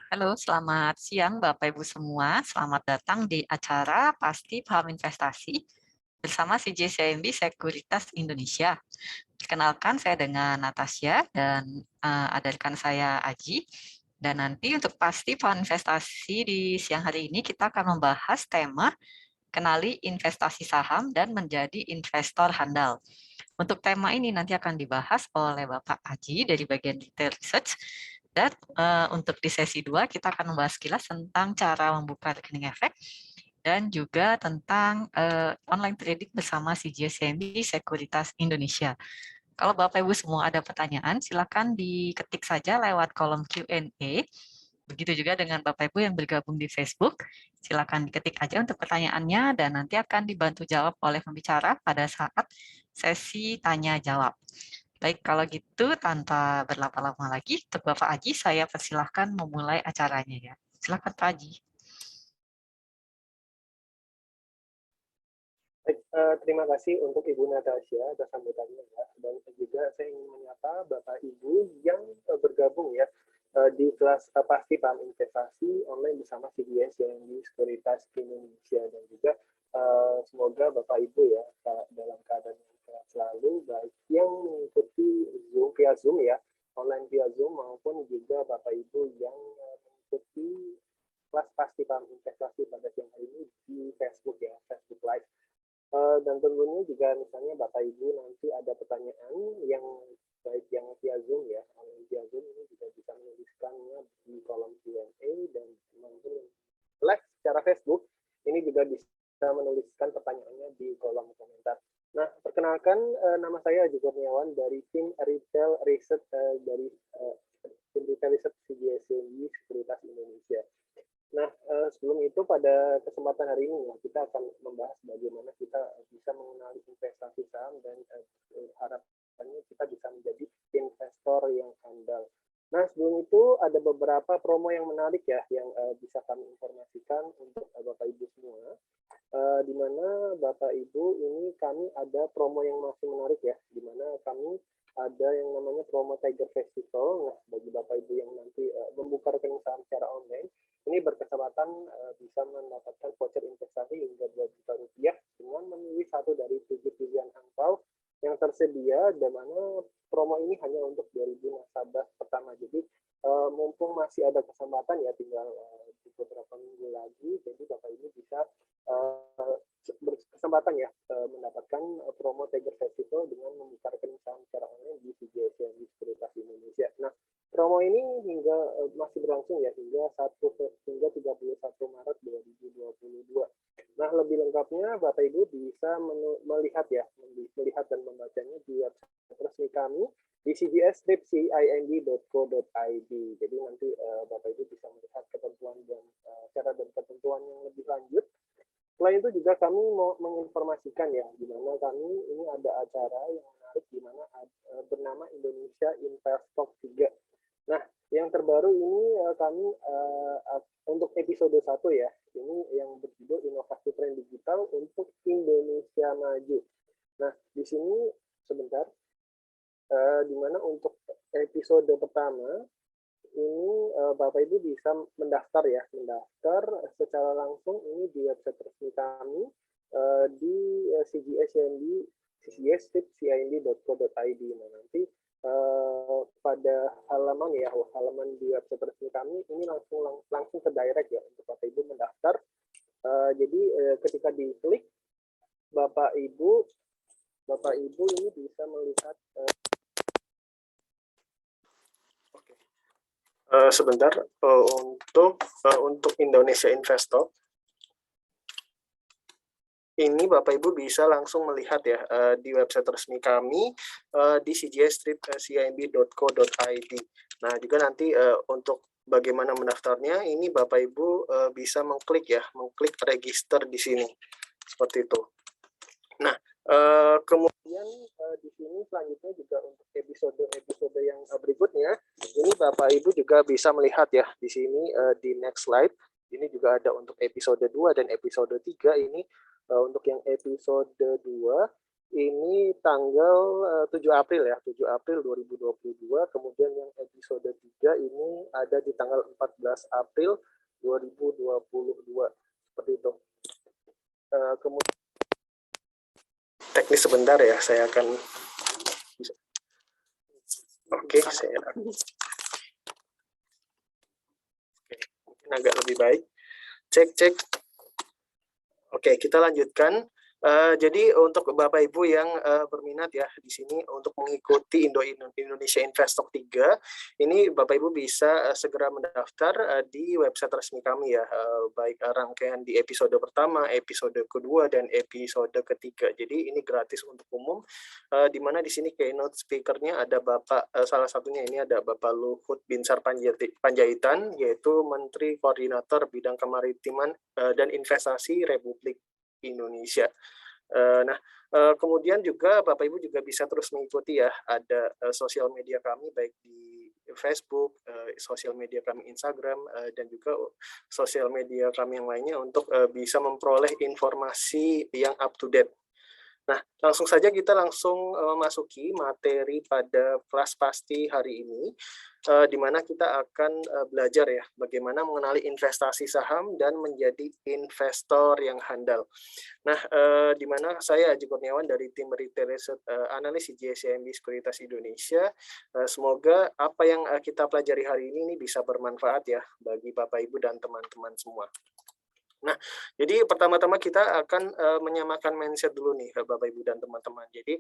Halo, selamat siang Bapak Ibu semua. Selamat datang di acara Pasti Paham Investasi bersama CJ Sekuritas Indonesia. Perkenalkan, saya dengan Natasha dan ada rekan saya Aji. Dan nanti untuk Pasti Paham Investasi di siang hari ini kita akan membahas tema kenali investasi saham dan menjadi investor handal. Untuk tema ini nanti akan dibahas oleh Bapak Aji dari bagian Retail Research. Dan untuk di sesi 2 kita akan membahas kilas tentang cara membuka rekening efek dan juga tentang online trading bersama CGSMB Sekuritas Indonesia. Kalau Bapak Ibu semua ada pertanyaan, silakan diketik saja lewat kolom Q&A. Begitu juga dengan Bapak Ibu yang bergabung di Facebook, silakan diketik aja untuk pertanyaannya dan nanti akan dibantu jawab oleh pembicara pada saat sesi tanya jawab. Baik, kalau gitu tanpa berlama-lama lagi, untuk Bapak Aji saya persilahkan memulai acaranya ya. Silakan Pak Aji. Baik, terima kasih untuk Ibu Natasha atas sambutannya ya. Dan juga saya ingin menyapa Bapak Ibu yang bergabung ya di kelas Pasti Paham Investasi online bersama CGS yang di Sekuritas Indonesia, dan juga semoga Bapak Ibu ya dalam keadaan yang sehat selalu, baik yang mengikuti Zoom via Zoom ya, online via Zoom, maupun juga Bapak Ibu yang mengikuti kelas Pasti Paham Investasi pada siang hari ini di Facebook ya, Facebook Live. Dan tentunya juga misalnya Bapak Ibu nanti ada pertanyaan yang baik yang via Zoom ya, via Zoom ini juga bisa menuliskannya di kolom Q&A, dan maupun live secara Facebook ini juga bisa menuliskan pertanyaannya di kolom komentar. Nah, perkenalkan nama saya Aji Kurniawan dari tim Retail Research dari tim Retail Research CGSMB Sekuritas Indonesia. Nah, sebelum itu pada kesempatan hari ini ya, kita akan membahas bagaimana kita bisa mengenali investasi saham dan harapannya kita bisa menjadi investor yang handal. Nah, sebelum itu ada beberapa promo yang menarik ya yang bisa kami informasikan untuk Bapak Ibu semua. Di mana Bapak Ibu ini kami ada promo yang masih menarik ya, di mana kami ada yang namanya promo Tiger Festival. Nah, bagi Bapak Ibu yang nanti membuka rekening saham secara online, ini berkesempatan bisa mendapatkan voucher investasi hingga 2 juta rupiah dengan memilih satu dari 7 pilihan angpau yang tersedia, di mana promo ini hanya untuk 2.000 nasabah pertama. Jadi mumpung masih ada kesempatan ya, tinggal beberapa minggu lagi, jadi Bapak Ibu bisa berkesempatan ya mendapatkan promo Tiger Festival dengan membuka rekening saham secara online di CGS yang di Sekuritas Indonesia. Nah, promo ini hingga masih berlangsung ya hingga 31 Maret 2022. Nah, lebih lengkapnya Bapak Ibu bisa melihat dan membacanya di website resmi kami di cgs-cimb.co.id. Jadi nanti Bapak Ibu bisa melihat ketentuan dan cara dan ketentuan yang lebih lanjut. Selain itu juga kami mau menginformasikan ya, di mana kami ini ada acara yang menarik di mana bernama Indonesia Invest Talk 3. Nah, yang terbaru ini kami untuk episode 1 ya, ini yang berjudul Inovasi Tren Digital untuk Indonesia Maju. Nah, di sini sebentar, di mana untuk episode pertama ini Bapak Ibu bisa mendaftar mendaftar secara langsung ini di website resmi kami di cgs.cimb.co.id. Nah, nanti pada halaman di website resmi kami ini langsung ke direct ya untuk Bapak Ibu mendaftar. Jadi ketika diklik Bapak Ibu ini bisa melihat sebentar untuk Indonesia Investor ini Bapak Ibu bisa langsung melihat ya di website resmi kami di cgs.cimb.co.id. Nah, juga nanti untuk bagaimana mendaftarnya ini Bapak Ibu bisa mengklik register di sini seperti itu. Nah, kemudian di sini selanjutnya juga untuk episode yang berikutnya ini Bapak Ibu juga bisa melihat ya di sini di next slide ini juga ada untuk episode 2 dan episode 3 ini. Untuk yang episode 2 ini tanggal 7 April ya, 7 April 2022, kemudian yang episode 3 ini ada di tanggal 14 April 2022. Seperti itu. Kemudian teknis sebentar ya, saya akan saya mungkin agak lebih baik. Cek. Oke, kita lanjutkan. Jadi untuk Bapak Ibu yang berminat ya di sini untuk mengikuti Indonesia Investtalk 3, ini Bapak Ibu bisa segera mendaftar di website resmi kami ya, baik rangkaian di episode pertama, episode kedua, dan episode ketiga. Jadi ini gratis untuk umum, di mana di sini keynote speaker-nya ada Bapak, salah satunya ini ada Bapak Luhut Binsar Panjaitan, yaitu Menteri Koordinator Bidang Kemaritiman dan Investasi Republik Indonesia. Nah, kemudian juga Bapak Ibu juga bisa terus mengikuti ya, ada sosial media kami baik di Facebook, sosial media kami Instagram, dan juga sosial media kami yang lainnya untuk bisa memperoleh informasi yang up to date. Nah, langsung saja kita langsung memasuki materi pada kelas pasti hari ini, di mana kita akan belajar ya bagaimana mengenali investasi saham dan menjadi investor yang handal. Nah, di mana saya Aji Kurniawan dari tim Retail Research Analis CGS-CIMB Sekuritas Indonesia. Semoga apa yang kita pelajari hari ini bisa bermanfaat ya bagi Bapak Ibu dan teman-teman semua. Nah, jadi pertama-tama kita akan menyamakan mindset dulu nih Bapak Ibu dan teman-teman. Jadi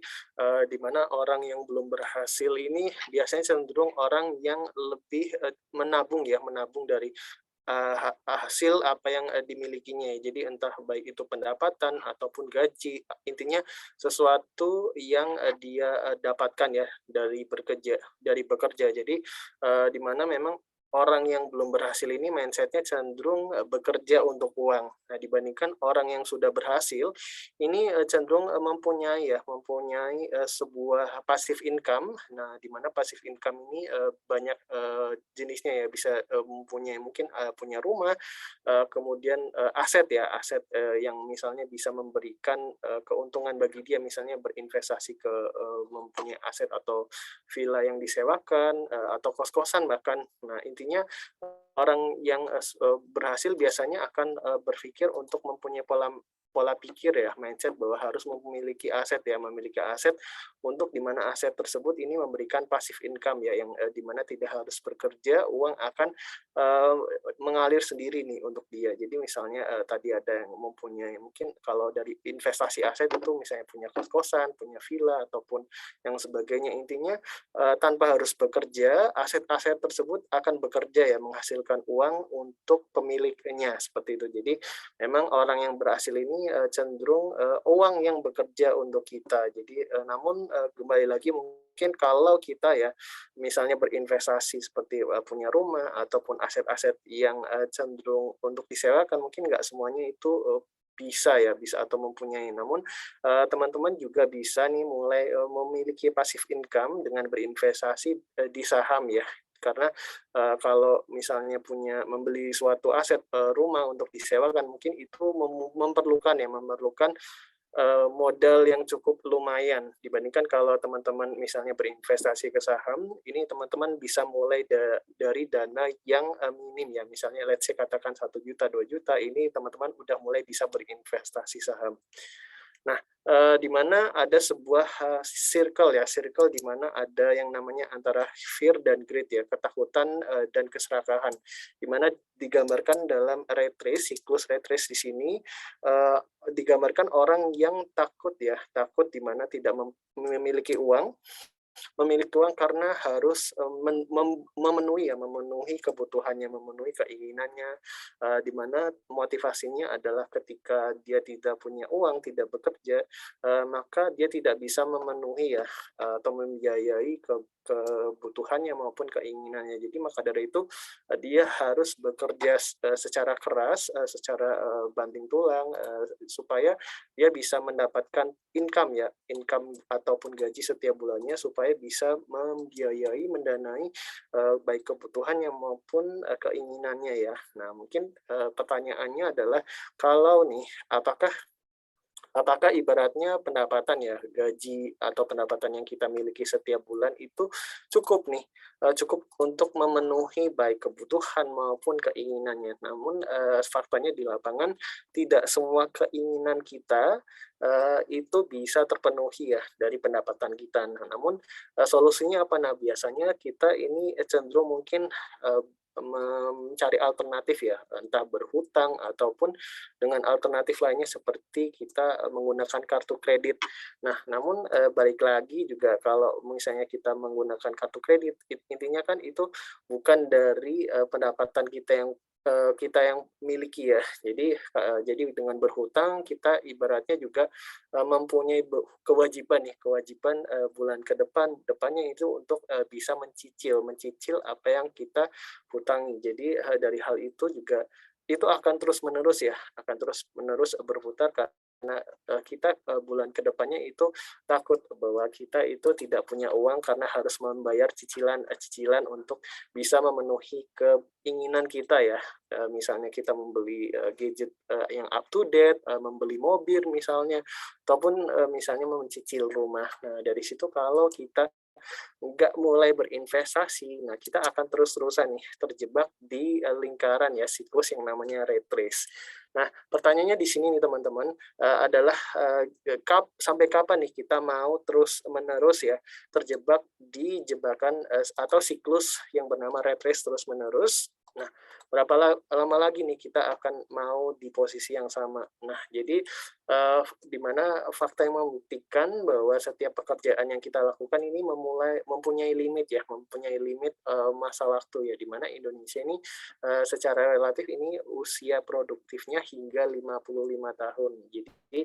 di mana orang yang belum berhasil ini biasanya cenderung orang yang lebih menabung dari hasil apa yang dimilikinya. Jadi entah baik itu pendapatan ataupun gaji, intinya sesuatu yang dia dapatkan ya dari bekerja. Jadi di mana memang orang yang belum berhasil ini mindsetnya cenderung bekerja untuk uang. Nah, dibandingkan orang yang sudah berhasil, ini cenderung mempunyai sebuah passive income. Nah, di mana passive income ini banyak jenisnya ya, bisa mempunyai mungkin punya rumah, kemudian aset yang misalnya bisa memberikan keuntungan bagi dia, misalnya berinvestasi ke mempunyai aset atau villa yang disewakan atau kos-kosan bahkan. Nah, intinya orang yang berhasil biasanya akan berpikir untuk mempunyai pola pikir ya, mindset bahwa harus memiliki aset untuk di mana aset tersebut ini memberikan passive income ya, yang di mana tidak harus bekerja, uang akan mengalir sendiri nih untuk dia. Jadi misalnya tadi ada yang mempunyai, mungkin kalau dari investasi aset itu misalnya punya kos-kosan, punya villa ataupun yang sebagainya. Intinya tanpa harus bekerja, aset-aset tersebut akan bekerja ya, menghasilkan uang untuk pemiliknya, seperti itu. Jadi memang orang yang berhasil ini cenderung uang yang bekerja untuk kita. Jadi namun kembali lagi mungkin kalau kita ya misalnya berinvestasi seperti punya rumah ataupun aset-aset yang cenderung untuk disewakan, mungkin nggak semuanya itu bisa atau mempunyai. Namun teman-teman juga bisa nih mulai memiliki passive income dengan berinvestasi di saham ya. Karena kalau misalnya membeli suatu aset rumah untuk disewakan, mungkin itu memerlukan modal yang cukup lumayan dibandingkan kalau teman-teman misalnya berinvestasi ke saham. Ini teman-teman bisa mulai dari dana yang minim ya, misalnya let's say katakan 1 juta 2 juta, ini teman-teman udah mulai bisa berinvestasi saham. Nah, di mana ada sebuah circle di mana ada yang namanya antara fear dan greed ya, ketakutan dan keserakahan, di mana digambarkan dalam siklus rat race di sini digambarkan orang yang takut di mana tidak memiliki uang, karena harus memenuhi kebutuhannya, memenuhi keinginannya, di mana motivasinya adalah ketika dia tidak punya uang, tidak bekerja, maka dia tidak bisa memenuhi atau membiayai kebutuhannya maupun keinginannya. Jadi maka dari itu dia harus bekerja secara keras, secara banting tulang, supaya dia bisa mendapatkan income ataupun gaji setiap bulannya, supaya bisa membiayai, mendanai baik kebutuhannya maupun keinginannya ya. Nah, mungkin pertanyaannya adalah, kalau nih apakah Apakah ibaratnya pendapatan ya, gaji atau pendapatan yang kita miliki setiap bulan itu cukup nih, cukup untuk memenuhi baik kebutuhan maupun keinginannya. Namun, faktanya di lapangan tidak semua keinginan kita, itu bisa terpenuhi ya dari pendapatan kita. Nah, namun, solusinya apa? Nah, biasanya kita ini cenderung mungkin, mencari alternatif ya, entah berhutang ataupun dengan alternatif lainnya seperti kita, menggunakan kartu kredit. Nah, namun, balik lagi juga kalau misalnya kita menggunakan kartu kredit, intinya kan itu bukan dari, pendapatan kita yang miliki ya. Jadi dengan berhutang kita ibaratnya juga, mempunyai kewajiban nih, kewajiban, bulan ke depannya itu untuk, bisa mencicil mencicil apa yang kita hutangi. Jadi, dari hal itu juga itu akan terus-menerus ya, akan terus-menerus berputar karena, kita, bulan ke depannya itu takut bahwa kita itu tidak punya uang karena harus membayar cicilan untuk bisa memenuhi keinginan kita ya. Misalnya kita membeli, gadget, yang up to date, membeli mobil misalnya, ataupun, misalnya mencicil rumah. Nah, dari situ kalau kita nggak mulai berinvestasi, nah kita akan terus-terusan nih terjebak di, lingkaran ya siklus yang namanya rat race. Nah, pertanyaannya di sini nih teman-teman, adalah, sampai kapan nih kita mau terus-menerus ya terjebak di jebakan, atau siklus yang bernama rat race terus-menerus. Nah, berapa lama lagi nih kita akan mau di posisi yang sama. Nah, jadi, di mana fakta yang membuktikan bahwa setiap pekerjaan yang kita lakukan ini mempunyai limit ya, mempunyai limit, masa waktu ya, di mana Indonesia ini, secara relatif ini usia produktifnya hingga 55 tahun. Jadi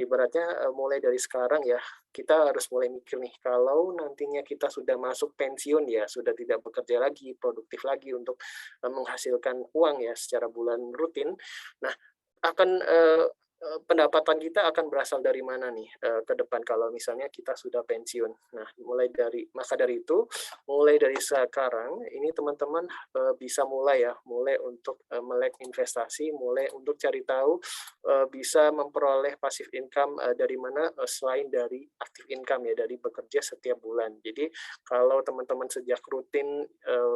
ibaratnya, mulai dari sekarang ya, kita harus mulai mikir nih, kalau nantinya kita sudah masuk pensiun ya, sudah tidak bekerja lagi, produktif lagi untuk, menghasilkan uang ya secara bulan rutin. Nah, akan, pendapatan kita akan berasal dari mana nih, ke depan kalau misalnya kita sudah pensiun. Nah, maka dari itu, mulai dari sekarang ini teman-teman, bisa mulai ya, mulai untuk, melek investasi, mulai untuk cari tahu, bisa memperoleh passive income, dari mana, selain dari active income ya, dari bekerja setiap bulan. Jadi, kalau teman-teman sejak rutin,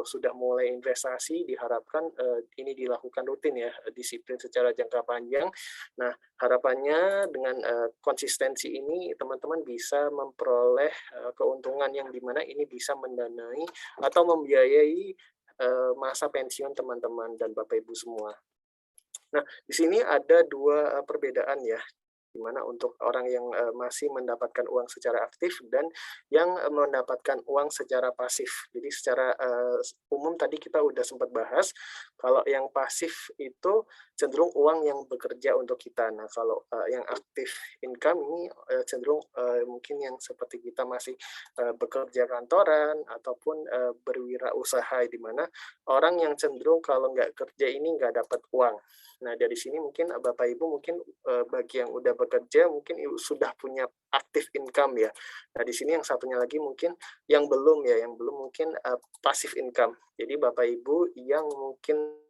sudah mulai investasi, diharapkan, ini dilakukan rutin ya, disiplin secara jangka panjang. Nah, harapannya dengan, konsistensi ini teman-teman bisa memperoleh, keuntungan yang di mana ini bisa mendanai atau membiayai, masa pensiun teman-teman dan Bapak Ibu semua. Nah, di sini ada 2 perbedaan ya, di mana untuk orang yang, masih mendapatkan uang secara aktif dan yang, mendapatkan uang secara pasif. Jadi secara, umum tadi kita udah sempat bahas, kalau yang pasif itu cenderung uang yang bekerja untuk kita. Nah, kalau, yang aktif income ini, cenderung, mungkin yang seperti kita masih, bekerja kantoran ataupun, berwirausaha, di mana orang yang cenderung kalau nggak kerja ini nggak dapat uang. Nah, dari sini mungkin, Bapak Ibu mungkin, bagi yang udah bekerja mungkin sudah punya aktif income ya. Nah, di sini yang satunya lagi mungkin yang belum ya, yang belum mungkin, passive income. Jadi Bapak Ibu yang mungkin,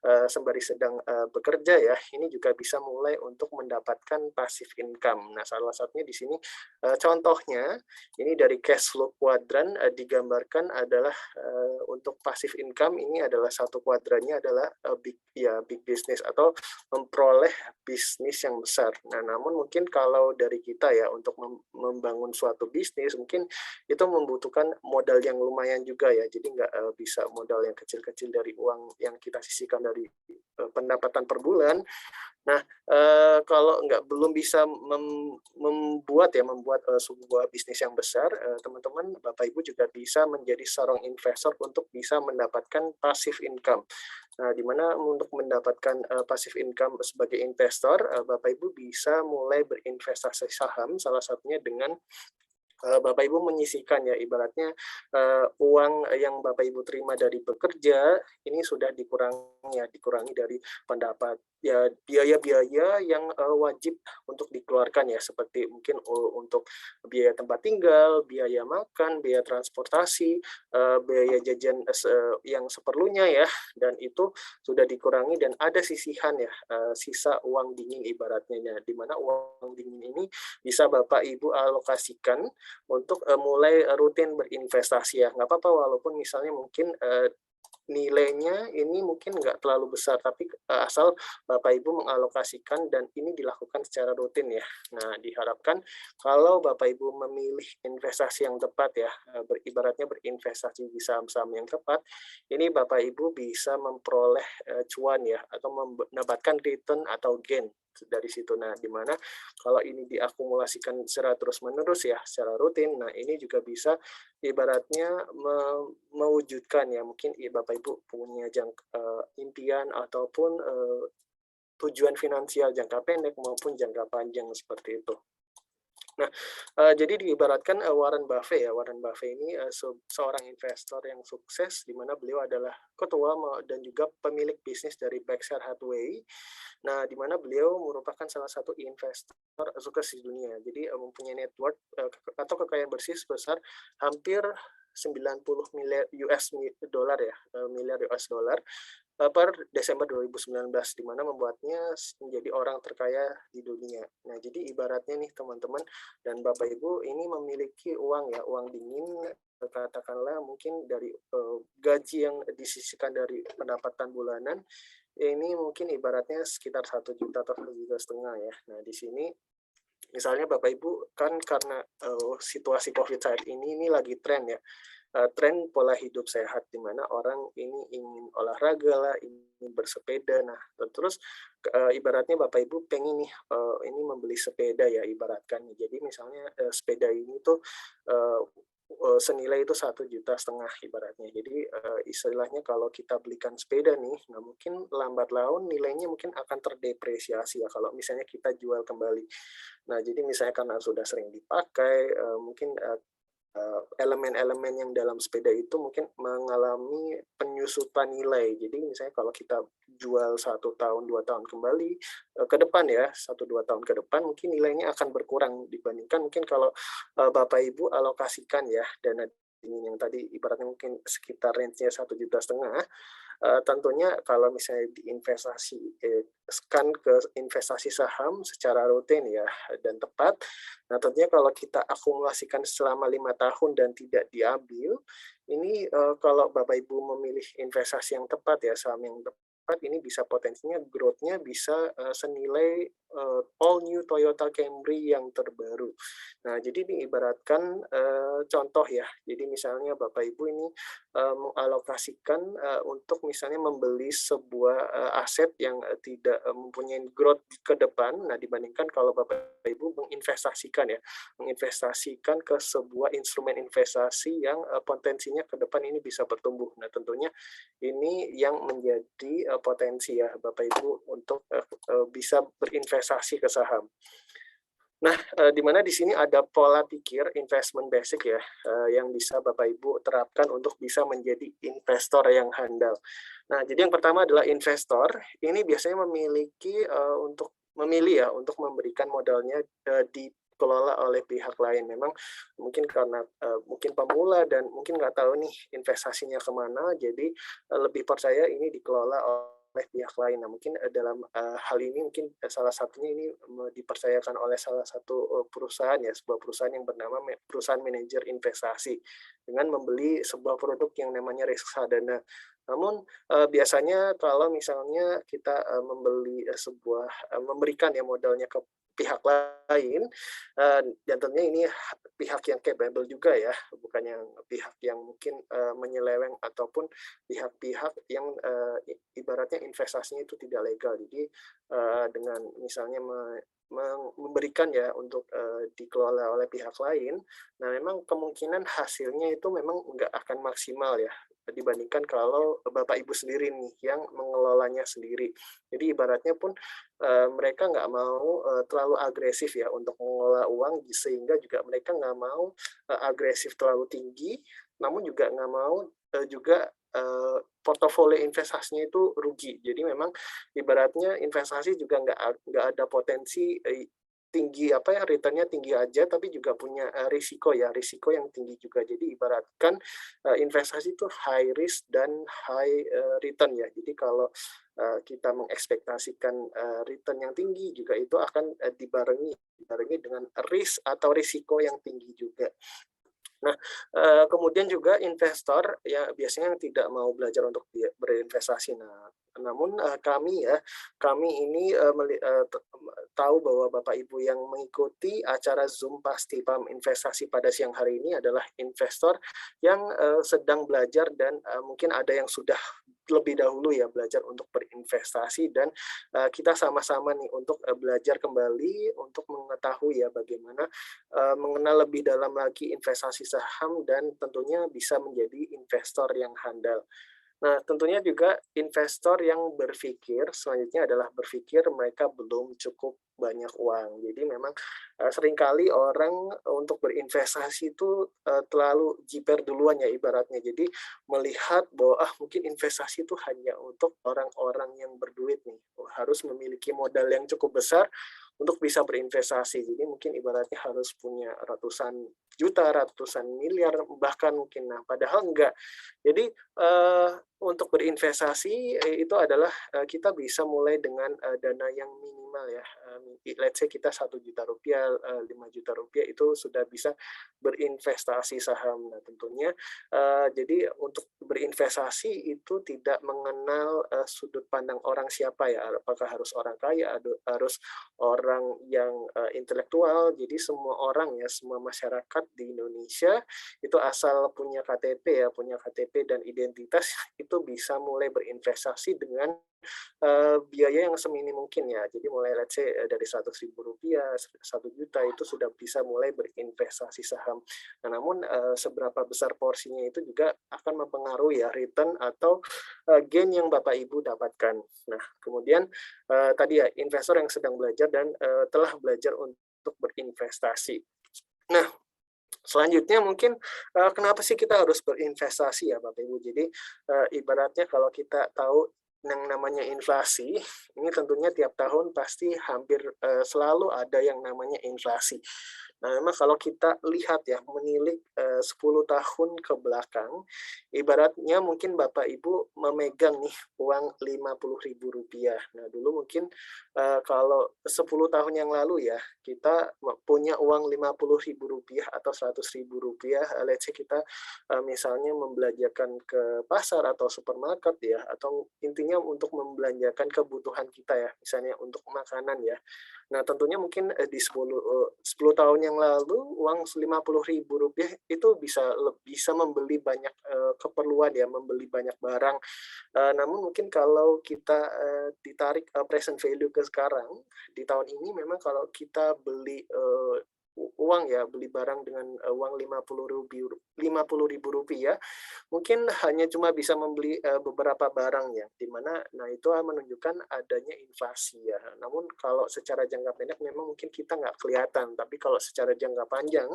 sembari sedang, bekerja ya, ini juga bisa mulai untuk mendapatkan passive income. Nah, salah satunya di sini, contohnya ini dari cash flow quadrant, digambarkan adalah, untuk passive income ini adalah satu kuadrannya adalah, big business atau memperoleh bisnis yang besar. Nah, namun mungkin kalau dari kita ya untuk membangun suatu bisnis mungkin itu membutuhkan modal yang lumayan juga ya. Jadi nggak, bisa modal yang kecil-kecil dari uang yang kita sisihkan dari, pendapatan per bulan. Nah, kalau belum bisa membuat, sebuah bisnis yang besar, teman-teman, Bapak Ibu juga bisa menjadi seorang investor untuk bisa mendapatkan passive income. Nah, di mana untuk mendapatkan, passive income sebagai investor, Bapak Ibu bisa mulai berinvestasi saham, salah satunya dengan Bapak Ibu menyisihkan ya ibaratnya, uang yang Bapak Ibu terima dari bekerja, ini sudah dikurangi dari ya biaya-biaya yang wajib untuk dikeluarkan ya, seperti mungkin untuk biaya tempat tinggal, biaya makan, biaya transportasi, biaya jajan yang seperlunya ya, dan itu sudah dikurangi dan ada sisihan ya, sisa uang dingin ibaratnya ya, di mana uang dingin ini bisa Bapak Ibu alokasikan untuk mulai rutin berinvestasi ya. Nggak apa-apa walaupun misalnya mungkin nilainya ini mungkin nggak terlalu besar, tapi asal Bapak Ibu mengalokasikan dan ini dilakukan secara rutin ya. Nah, diharapkan kalau Bapak Ibu memilih investasi yang tepat ya, ibaratnya berinvestasi di saham-saham yang tepat, ini Bapak Ibu bisa memperoleh cuan ya, atau mendapatkan return atau gain dari situ. Nah, di mana kalau ini diakumulasikan secara terus-menerus ya, secara rutin, nah ini juga bisa ibaratnya mewujudkan ya, mungkin Bapak Ibu punya impian ataupun tujuan finansial jangka pendek maupun jangka panjang seperti itu. Nah, jadi diibaratkan Warren Buffett ya, Warren Buffett ini seorang investor yang sukses, di mana beliau adalah ketua dan juga pemilik bisnis dari Berkshire Hathaway. Nah, di mana beliau merupakan salah satu investor sukses di dunia. Jadi mempunyai net worth atau kekayaan bersih sebesar hampir 90 miliar US dollar ya, miliar US dollar per Desember 2019, di mana membuatnya menjadi orang terkaya di dunia. Nah, jadi ibaratnya nih teman-teman dan Bapak Ibu ini memiliki uang ya, uang dingin, katakanlah mungkin dari gaji yang disisihkan dari pendapatan bulanan, ini mungkin ibaratnya sekitar 1 juta atau 1,5 juta ya. Nah, di sini misalnya Bapak Ibu kan karena situasi COVID saat ini lagi tren ya, tren pola hidup sehat, di mana orang ini ingin olahraga lah, ingin bersepeda. Nah, terus ibaratnya Bapak Ibu pengen nih ini membeli sepeda ya, ibaratkan. Jadi misalnya sepeda ini tuh senilai itu 1,5 juta ibaratnya. Jadi istilahnya kalau kita belikan sepeda nih, nah mungkin lambat laun nilainya mungkin akan terdepresiasi ya kalau misalnya kita jual kembali. Nah, jadi misalnya karena sudah sering dipakai, mungkin elemen-elemen yang dalam sepeda itu mungkin mengalami penyusutan nilai. Jadi misalnya kalau kita jual 1 tahun, 2 tahun kembali ke depan ya, 1-2 tahun ke depan mungkin nilainya akan berkurang dibandingkan mungkin kalau Bapak Ibu alokasikan ya dana dingin yang tadi ibaratnya mungkin sekitar range-nya 1,5 juta. Tentunya kalau misalnya diinvestasikan ke investasi saham secara rutin ya dan tepat, nah tentunya kalau kita akumulasikan selama 5 tahun dan tidak diambil, ini kalau Bapak Ibu memilih investasi yang tepat ya, saham yang tepat, ini bisa potensinya growth-nya bisa senilai all new Toyota Camry yang terbaru. Nah, jadi diibaratkan contoh ya, jadi misalnya Bapak Ibu ini mengalokasikan untuk misalnya membeli sebuah aset yang tidak mempunyai growth ke depan. Nah, dibandingkan kalau Bapak Ibu menginvestasikan ke sebuah instrumen investasi yang potensinya ke depan ini bisa bertumbuh. Nah, tentunya ini yang menjadi potensi ya Bapak Ibu untuk bisa berinvestasi ke saham. Nah, di mana di sini ada pola pikir investment basic ya, yang bisa Bapak Ibu terapkan untuk bisa menjadi investor yang handal. Nah, jadi yang pertama adalah investor, ini biasanya memiliki untuk memilih ya, untuk memberikan modalnya dikelola oleh pihak lain. Memang mungkin karena mungkin pemula dan mungkin nggak tahu nih investasinya kemana, jadi lebih percaya ini dikelola oleh pihak lain. Nah, mungkin dalam hal ini mungkin salah satunya ini dipercayakan oleh salah satu perusahaan ya, sebuah perusahaan yang bernama perusahaan manajer investasi dengan membeli sebuah produk yang namanya reksadana. Namun biasanya kalau misalnya kita memberikan ya modalnya ke pihak lain, dan tentunya ini pihak yang capable juga ya, bukan yang pihak yang mungkin menyeleweng ataupun pihak-pihak yang ibaratnya investasinya itu tidak legal. Jadi dengan misalnya memberikan ya untuk dikelola oleh pihak lain, nah memang kemungkinan hasilnya itu memang nggak akan maksimal ya dibandingkan kalau Bapak Ibu sendiri nih yang mengelolanya sendiri. Jadi ibaratnya pun mereka nggak mau terlalu agresif ya untuk mengelola uang, sehingga juga mereka nggak mau agresif terlalu tinggi, namun juga nggak mau juga portofolio investasinya itu rugi. Jadi memang ibaratnya investasi juga nggak ada potensi tinggi returnnya tinggi aja, tapi juga punya risiko yang tinggi juga. Jadi ibaratkan investasi itu high risk dan high return ya. Jadi kalau kita mengekspektasikan return yang tinggi juga itu akan dibarengi dengan risk atau risiko yang tinggi juga. Nah, kemudian juga investor ya biasanya yang tidak mau belajar untuk berinvestasi. Nah, namun kami ini tahu bahwa Bapak Ibu yang mengikuti acara Zoom Pasti Paham Investasi pada siang hari ini adalah investor yang sedang belajar dan mungkin ada yang sudah lebih dahulu ya belajar untuk berinvestasi, dan kita sama-sama nih untuk belajar kembali untuk mengetahui ya bagaimana mengenal lebih dalam lagi investasi saham dan tentunya bisa menjadi investor yang handal. Nah, tentunya juga investor yang berpikir selanjutnya adalah berpikir mereka belum cukup banyak uang. Jadi memang seringkali orang untuk berinvestasi itu terlalu jiper duluan ya ibaratnya. Jadi melihat bahwa mungkin investasi itu hanya untuk orang-orang yang berduit nih. Harus memiliki modal yang cukup besar untuk bisa berinvestasi. Jadi mungkin ibaratnya harus punya ratusan juta, ratusan miliar, bahkan mungkin. Nah, padahal enggak. Jadi untuk berinvestasi itu adalah kita bisa mulai dengan dana yang minimal ya. Let's say kita 1 juta rupiah, 5 juta rupiah itu sudah bisa berinvestasi saham. Nah, tentunya jadi untuk berinvestasi itu tidak mengenal sudut pandang orang siapa ya. Apakah harus orang kaya, harus orang yang intelektual. Jadi semua orang ya, semua masyarakat di Indonesia itu asal punya KTP dan identitas itu bisa mulai berinvestasi dengan biaya yang seminim mungkin ya. Jadi mulai let's say dari 100.000 rupiah, 1 juta itu sudah bisa mulai berinvestasi saham. Nah, namun seberapa besar porsinya itu juga akan mempengaruhi ya return atau gain yang Bapak Ibu dapatkan. Nah, kemudian tadi ya investor yang sedang belajar dan telah belajar untuk berinvestasi. Nah, selanjutnya mungkin kenapa sih kita harus berinvestasi ya Bapak Ibu? Jadi ibaratnya kalau kita tahu yang namanya inflasi, ini tentunya tiap tahun pasti hampir selalu ada yang namanya inflasi. Nah, memang kalau kita lihat ya, menilik 10 tahun ke belakang, ibaratnya mungkin Bapak Ibu memegang nih uang Rp50.000. Nah, dulu mungkin kalau 10 tahun yang lalu ya, kita punya uang Rp50.000 atau Rp100.000, let's say kita misalnya membelanjakan ke pasar atau supermarket ya, atau intinya untuk membelanjakan kebutuhan kita ya, misalnya untuk makanan ya. Nah, tentunya mungkin di 10 tahun yang lalu uang Rp50.000 itu bisa membeli banyak keperluan ya, membeli banyak barang. Namun mungkin kalau kita ditarik present value ke sekarang, di tahun ini memang kalau kita beli uang ya, beli barang dengan uang Rp50.000 mungkin hanya cuma bisa membeli beberapa barang ya, di mana nah itu menunjukkan adanya inflasi ya. Namun kalau secara jangka pendek memang mungkin kita nggak kelihatan, tapi kalau secara jangka panjang,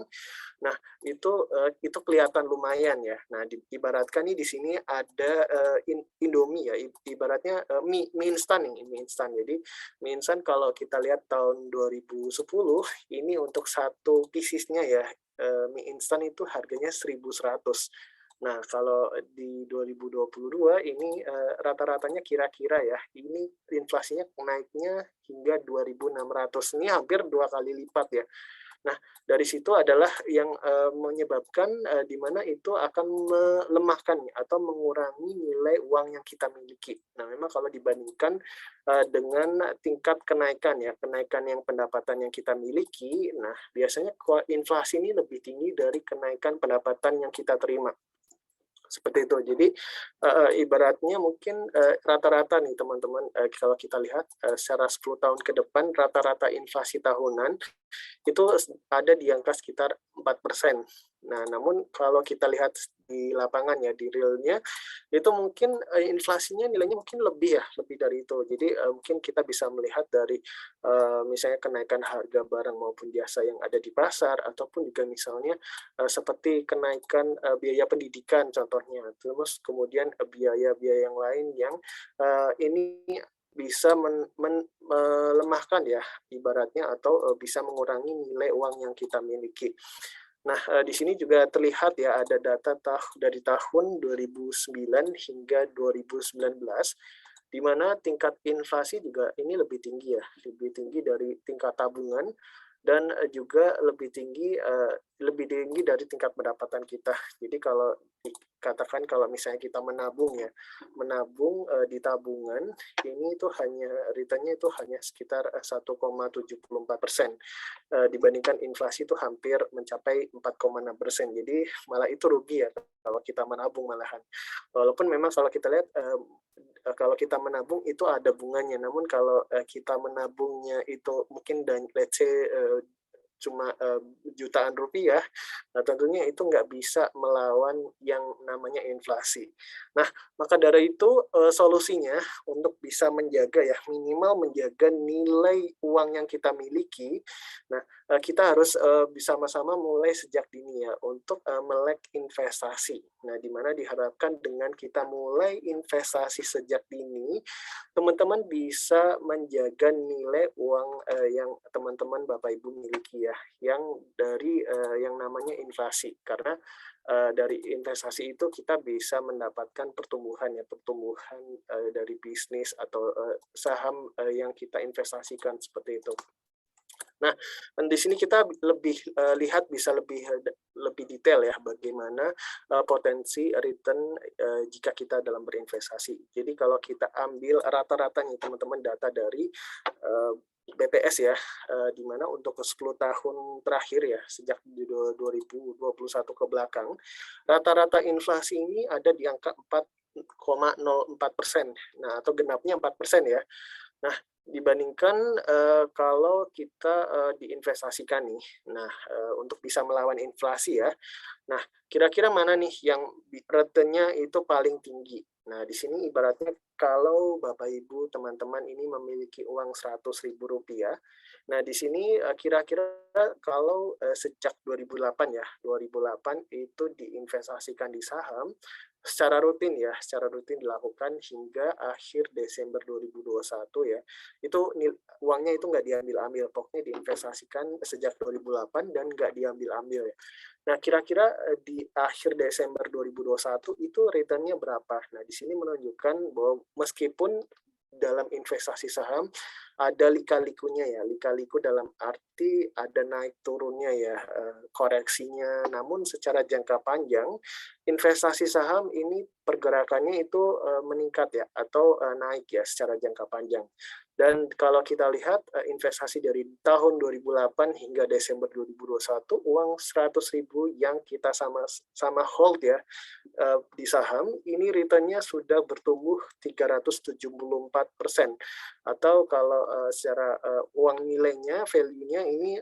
nah itu kelihatan lumayan ya. Nah, ibaratkan nih di sini ada Indomie ya, ibaratnya mie instan nih, mie instan. Jadi mie instan kalau kita lihat tahun 2010 ini untuk satu piecesnya ya, mie instan itu harganya 1.100. Nah, kalau di 2022 ini rata-ratanya kira-kira ya, ini inflasinya naiknya hingga 2.600. Ini hampir 2 kali lipat ya. Nah, dari situ adalah yang menyebabkan di mana itu akan melemahkan atau mengurangi nilai uang yang kita miliki. Nah, memang kalau dibandingkan dengan tingkat kenaikan ya, kenaikan yang pendapatan yang kita miliki, nah biasanya inflasi ini lebih tinggi dari kenaikan pendapatan yang kita terima. Seperti itu. Jadi ibaratnya mungkin rata-rata nih teman-teman, kalau kita lihat secara 10 tahun ke depan rata-rata inflasi tahunan itu ada di angka sekitar 4%. Nah, namun kalau kita lihat di lapangan ya, di realnya itu mungkin inflasinya nilainya mungkin lebih dari itu. Jadi mungkin kita bisa melihat dari misalnya kenaikan harga barang maupun jasa yang ada di pasar, ataupun juga misalnya seperti kenaikan biaya pendidikan contohnya, terus kemudian biaya-biaya yang lain yang ini bisa melemahkan ya ibaratnya, atau bisa mengurangi nilai uang yang kita miliki. Nah, di sini juga terlihat ya ada data dari tahun 2009 hingga 2019, di mana tingkat inflasi juga ini lebih tinggi ya, lebih tinggi dari tingkat tabungan, dan juga lebih tinggi dari tingkat pendapatan kita. Jadi kalau dikatakan kalau misalnya kita menabung ya, di tabungan ini itu returnnya itu hanya sekitar 1,74%, dibandingkan inflasi itu hampir mencapai 4,6%. Jadi malah itu rugi ya kalau kita menabung malahan. Walaupun memang kalau kita lihat kalau kita menabung itu ada bunganya, namun kalau kita menabungnya itu mungkin let's say cuma jutaan rupiah, nah tentunya itu nggak bisa melawan yang namanya inflasi. Nah, maka dari itu solusinya untuk bisa menjaga ya, minimal menjaga nilai uang yang kita miliki. Nah, kita harus bersama-sama mulai sejak dini ya untuk melek investasi. Nah, di mana diharapkan dengan kita mulai investasi sejak dini, teman-teman bisa menjaga nilai uang yang teman-teman Bapak Ibu miliki ya, yang dari yang namanya inflasi. Karena dari investasi itu kita bisa mendapatkan pertumbuhan dari bisnis atau saham yang kita investasikan seperti itu. Nah, di sini kita bisa lebih detail ya bagaimana potensi return jika kita dalam berinvestasi. Jadi kalau kita ambil rata-ratanya teman-teman data dari BPS ya, di mana untuk 10 tahun terakhir ya, sejak 2021 ke belakang, rata-rata inflasi ini ada di angka 4,04%. Nah, atau genapnya 4% ya. Nah, dibandingkan kalau kita diinvestasikan nih, nah untuk bisa melawan inflasi ya, nah kira-kira mana nih yang returnnya itu paling tinggi? Nah di sini ibaratnya kalau Bapak Ibu teman-teman ini memiliki uang Rp100.000, nah di sini kira-kira kalau sejak 2008 ya, 2008 itu diinvestasikan di saham, secara rutin dilakukan hingga akhir Desember 2021 ya, itu uangnya itu nggak diambil-ambil, pokoknya diinvestasikan sejak 2008 dan nggak diambil-ambil ya. Nah, kira-kira di akhir Desember 2021 itu returnnya berapa? Nah, di sini menunjukkan bahwa meskipun dalam investasi saham ada lika-likunya ya, lika-liku dalam arti ada naik turunnya ya, koreksinya, namun secara jangka panjang investasi saham ini pergerakannya itu meningkat ya, atau naik ya secara jangka panjang. Dan kalau kita lihat investasi dari tahun 2008 hingga Desember 2021, uang 100.000 yang kita sama hold ya di saham, ini returnnya sudah bertumbuh 374%. Atau kalau secara uang nilainya, value-nya ini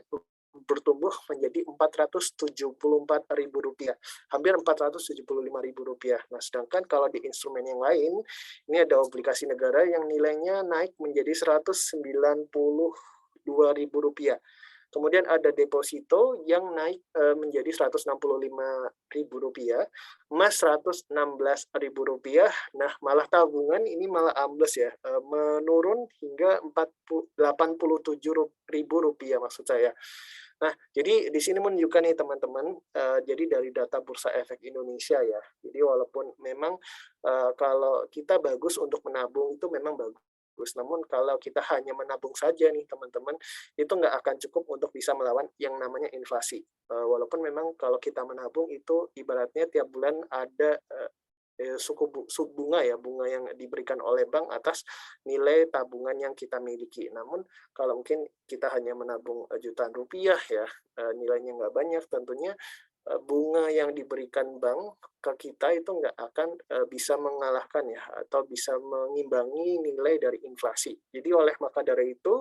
bertumbuh menjadi Rp474.000, hampir Rp475.000. Nah, sedangkan kalau di instrumen yang lain, ini ada obligasi negara yang nilainya naik menjadi Rp192.000. Kemudian ada deposito yang naik menjadi Rp165.000, emas Rp116.000. Nah, malah tabungan ini malah ambles ya, menurun hingga Rp87.000 maksud saya. Nah, jadi di sini menunjukkan nih teman-teman, jadi dari data Bursa Efek Indonesia ya, jadi walaupun memang kalau kita bagus untuk menabung itu memang bagus, namun kalau kita hanya menabung saja nih teman-teman, itu nggak akan cukup untuk bisa melawan yang namanya inflasi. Walaupun memang kalau kita menabung itu ibaratnya tiap bulan ada suku bunga ya, bunga yang diberikan oleh bank atas nilai tabungan yang kita miliki. Namun kalau mungkin kita hanya menabung jutaan rupiah ya, nilainya nggak banyak, tentunya bunga yang diberikan bank ke kita itu nggak akan bisa mengalahkan ya, atau bisa mengimbangi nilai dari inflasi. Jadi oleh maka dari itu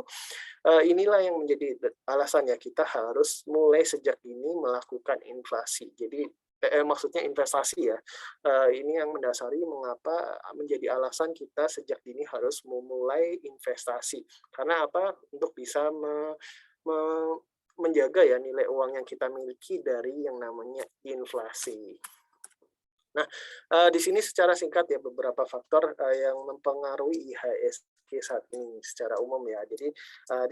inilah yang menjadi alasan ya kita harus mulai sejak dini melakukan inflasi. Jadi maksudnya investasi ya. Ini yang mendasari mengapa menjadi alasan kita sejak dini harus memulai investasi. Karena apa? Untuk bisa me menjaga ya nilai uang yang kita miliki dari yang namanya inflasi. Nah, di sini secara singkat ya beberapa faktor, yang mempengaruhi IHSG saat ini secara umum ya. Jadi,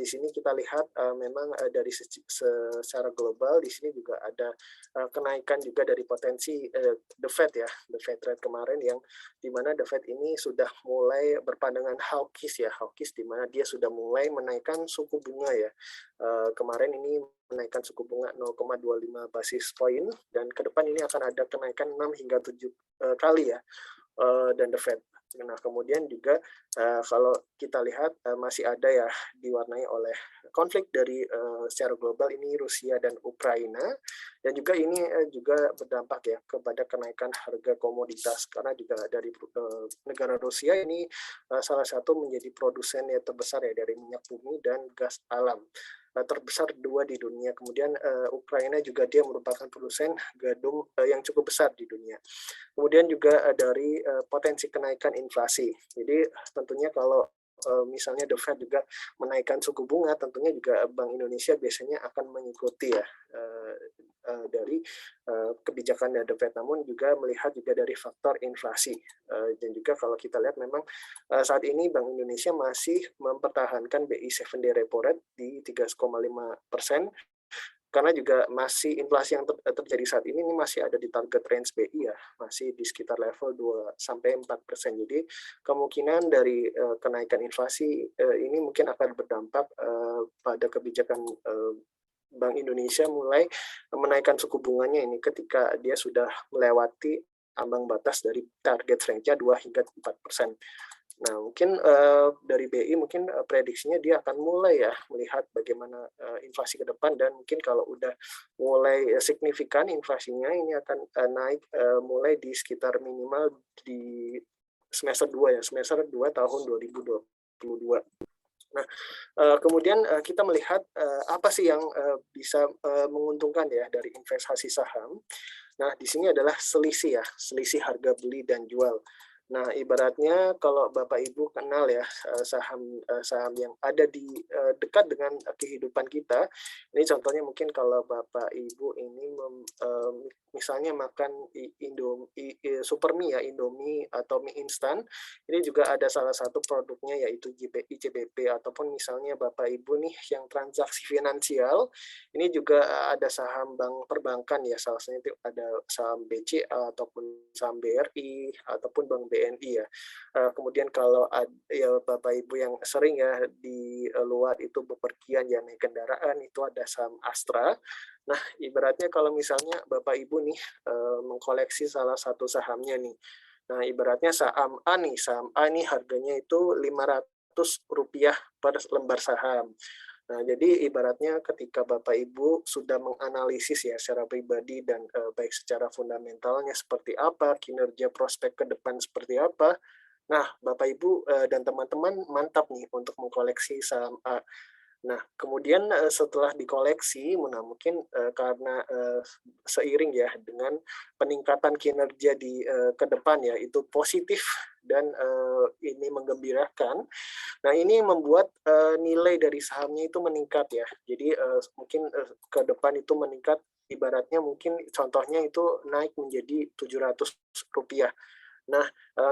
di sini kita lihat, memang, dari secara global di sini juga ada, kenaikan juga dari potensi, The Fed ya, The Fed rate kemarin yang di mana The Fed ini sudah mulai berpandangan hawkish ya, hawkish di mana dia sudah mulai menaikkan suku bunga ya. Kemarin ini menaikkan suku bunga 0,25 basis poin dan ke depan ini akan ada kenaikan 6 hingga 7 kali ya, dan The Fed. Nah, kemudian juga kalau kita lihat masih ada ya diwarnai oleh konflik dari secara global ini Rusia dan Ukraina, dan juga ini juga berdampak ya kepada kenaikan harga komoditas karena juga dari negara Rusia ini salah satu menjadi produsen yang terbesar ya dari minyak bumi dan gas alam. Terbesar 2 di dunia. Kemudian Ukraina juga dia merupakan produsen gandum yang cukup besar di dunia. Kemudian juga dari potensi kenaikan inflasi. Jadi tentunya kalau misalnya The Fed juga menaikkan suku bunga, tentunya juga Bank Indonesia biasanya akan mengikuti ya dari kebijakan The Fed. Namun juga melihat juga dari faktor inflasi. Dan juga kalau kita lihat memang saat ini Bank Indonesia masih mempertahankan BI 7-day repo rate di 13,5%, karena juga masih inflasi yang terjadi saat ini masih ada di target range BI ya, masih di sekitar level 2-4%. Jadi kemungkinan dari kenaikan inflasi ini mungkin akan berdampak pada kebijakan Bank Indonesia mulai menaikkan suku bunganya ini ketika dia sudah melewati ambang batas dari target range-nya 2 hingga 4%. Nah, mungkin dari BI mungkin prediksinya dia akan mulai ya melihat bagaimana inflasi ke depan, dan mungkin kalau udah mulai signifikan inflasinya ini akan naik mulai di sekitar minimal di semester 2 ya, semester 2 tahun 2022. Nah, kemudian kita melihat apa sih yang bisa menguntungkan ya dari investasi saham. Nah, di sini adalah selisih ya, selisih harga beli dan jual. Nah, ibaratnya kalau Bapak Ibu kenal ya saham yang ada di dekat dengan kehidupan kita. Ini contohnya mungkin kalau Bapak Ibu ini misalnya makan Supermie ya, Indomie atau mie instan. Ini juga ada salah satu produknya yaitu ICBP, ataupun misalnya Bapak Ibu nih yang transaksi finansial, ini juga ada saham bank perbankan ya, salah satunya itu ada saham BCA ataupun saham BRI ataupun Bank BNI ya. Kemudian kalau ya Bapak Ibu yang sering ya di luar itu bepergian ya naik kendaraan, itu ada saham Astra. Nah, ibaratnya kalau misalnya Bapak Ibu nih mengkoleksi salah satu sahamnya nih. Nah, ibaratnya saham A nih harganya itu Rp500 per lembar saham. Nah, jadi ibaratnya ketika Bapak Ibu sudah menganalisis ya secara pribadi dan baik secara fundamentalnya seperti apa, kinerja prospek ke depan seperti apa. Nah, Bapak Ibu dan teman-teman mantap nih untuk mengkoleksi saham A. Nah, kemudian setelah dikoleksi, nah mungkin karena seiring ya dengan peningkatan kinerja di ke depan ya itu positif dan ini menggembirakan. Nah, ini membuat nilai dari sahamnya itu meningkat ya. Jadi mungkin ke depan itu meningkat, ibaratnya mungkin contohnya itu naik menjadi Rp700. Nah,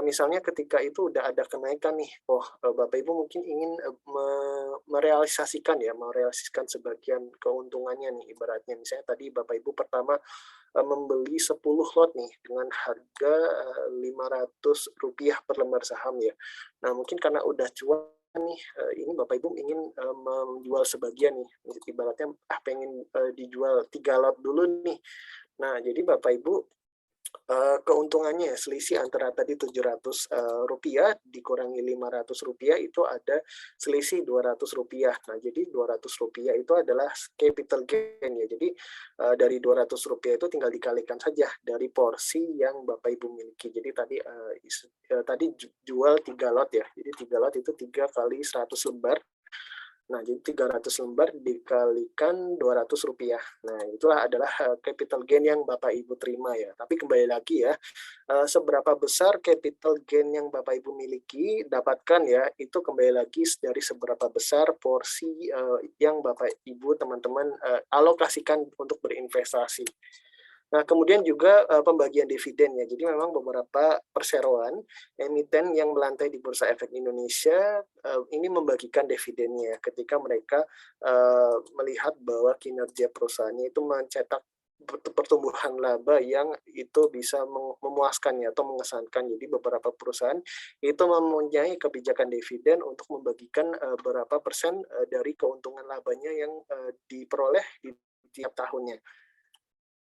misalnya ketika itu udah ada kenaikan nih, Bapak Ibu mungkin ingin merealisasikan sebagian keuntungannya nih, ibaratnya misalnya tadi Bapak Ibu pertama membeli 10 lot nih dengan harga Rp500 per lembar saham ya. Nah, mungkin karena udah cuan nih, ini Bapak Ibu ingin menjual sebagian nih, ibaratnya pengen dijual 3 lot dulu nih. Nah, jadi Bapak Ibu keuntungannya selisih antara tadi Rp700 dikurangi Rp500 itu ada selisih Rp200. Nah, jadi Rp200 itu adalah capital gain ya. Jadi dari Rp200 itu tinggal dikalikan saja dari porsi yang Bapak Ibu miliki. Jadi tadi jual 3 lot ya. Jadi 3 lot itu 3 kali 100 lembar. Nah, jadi 300 lembar dikalikan Rp200. Nah, itulah adalah capital gain yang Bapak Ibu terima ya. Tapi kembali lagi ya, seberapa besar capital gain yang Bapak Ibu miliki, dapatkan ya, itu kembali lagi dari seberapa besar porsi yang Bapak Ibu teman-teman alokasikan untuk berinvestasi. Nah, kemudian juga pembagian dividen ya. Jadi memang beberapa perseroan emiten yang melantai di Bursa Efek Indonesia ini membagikan dividennya ketika mereka melihat bahwa kinerja perusahaannya itu mencetak pertumbuhan laba yang itu bisa memuaskan ya atau mengesankan. Jadi beberapa perusahaan itu mempunyai kebijakan dividen untuk membagikan berapa persen dari keuntungan labanya yang diperoleh di tiap tahunnya.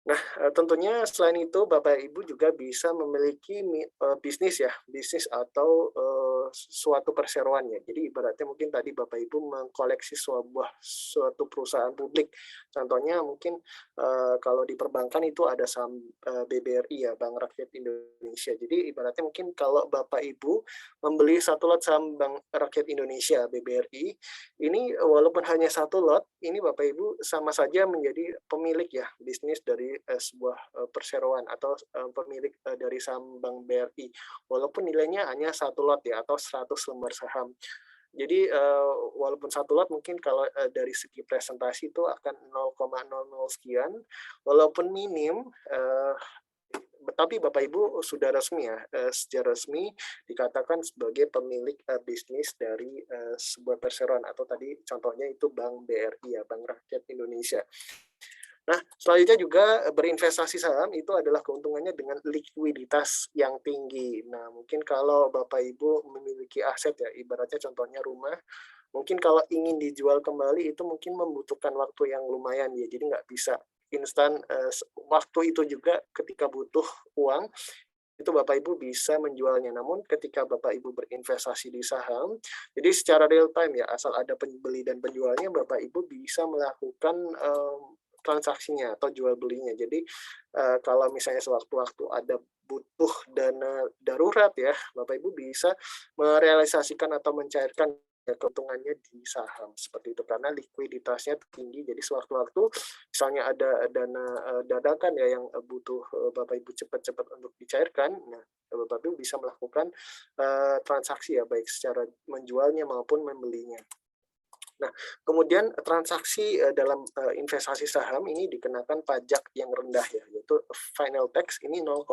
Nah, tentunya selain itu Bapak Ibu juga bisa memiliki bisnis atau suatu perseroan ya. Jadi ibaratnya mungkin tadi Bapak Ibu mengkoleksi suatu perusahaan publik. Contohnya mungkin kalau di perbankan itu ada saham BBRI ya, Bank Rakyat Indonesia. Jadi ibaratnya mungkin kalau Bapak Ibu membeli satu lot saham Bank Rakyat Indonesia BBRI, ini walaupun hanya satu lot, ini Bapak Ibu sama saja menjadi pemilik ya bisnis dari sebuah perseroan atau pemilik dari saham Bank BRI, walaupun nilainya hanya satu lot ya atau 100 lembar saham. Jadi walaupun satu lot mungkin kalau dari segi presentasi itu akan 0,00 sekian, walaupun minim, tapi Bapak Ibu sudah resmi ya, secara resmi dikatakan sebagai pemilik bisnis dari sebuah perseroan atau tadi contohnya itu Bank BRI ya, Bank Rakyat Indonesia. Nah, selanjutnya juga berinvestasi saham itu adalah keuntungannya dengan likuiditas yang tinggi. Nah, mungkin kalau Bapak Ibu memiliki aset ya, ibaratnya contohnya rumah, mungkin kalau ingin dijual kembali itu mungkin membutuhkan waktu yang lumayan ya, jadi nggak bisa instan. Waktu itu juga ketika butuh uang, itu Bapak Ibu bisa menjualnya. Namun ketika Bapak Ibu berinvestasi di saham, jadi secara real time ya, asal ada pembeli dan penjualnya, Bapak Ibu bisa melakukan transaksinya atau jual belinya. Jadi kalau misalnya sewaktu-waktu ada butuh dana darurat ya, Bapak Ibu bisa merealisasikan atau mencairkan keuntungannya di saham seperti itu karena likuiditasnya tinggi. Jadi sewaktu-waktu misalnya ada dana dadakan ya yang butuh Bapak Ibu cepat-cepat untuk dicairkan, nah Bapak Ibu bisa melakukan transaksi ya baik secara menjualnya maupun membelinya. Nah, kemudian transaksi dalam investasi saham ini dikenakan pajak yang rendah ya, yaitu final tax ini 0,1%.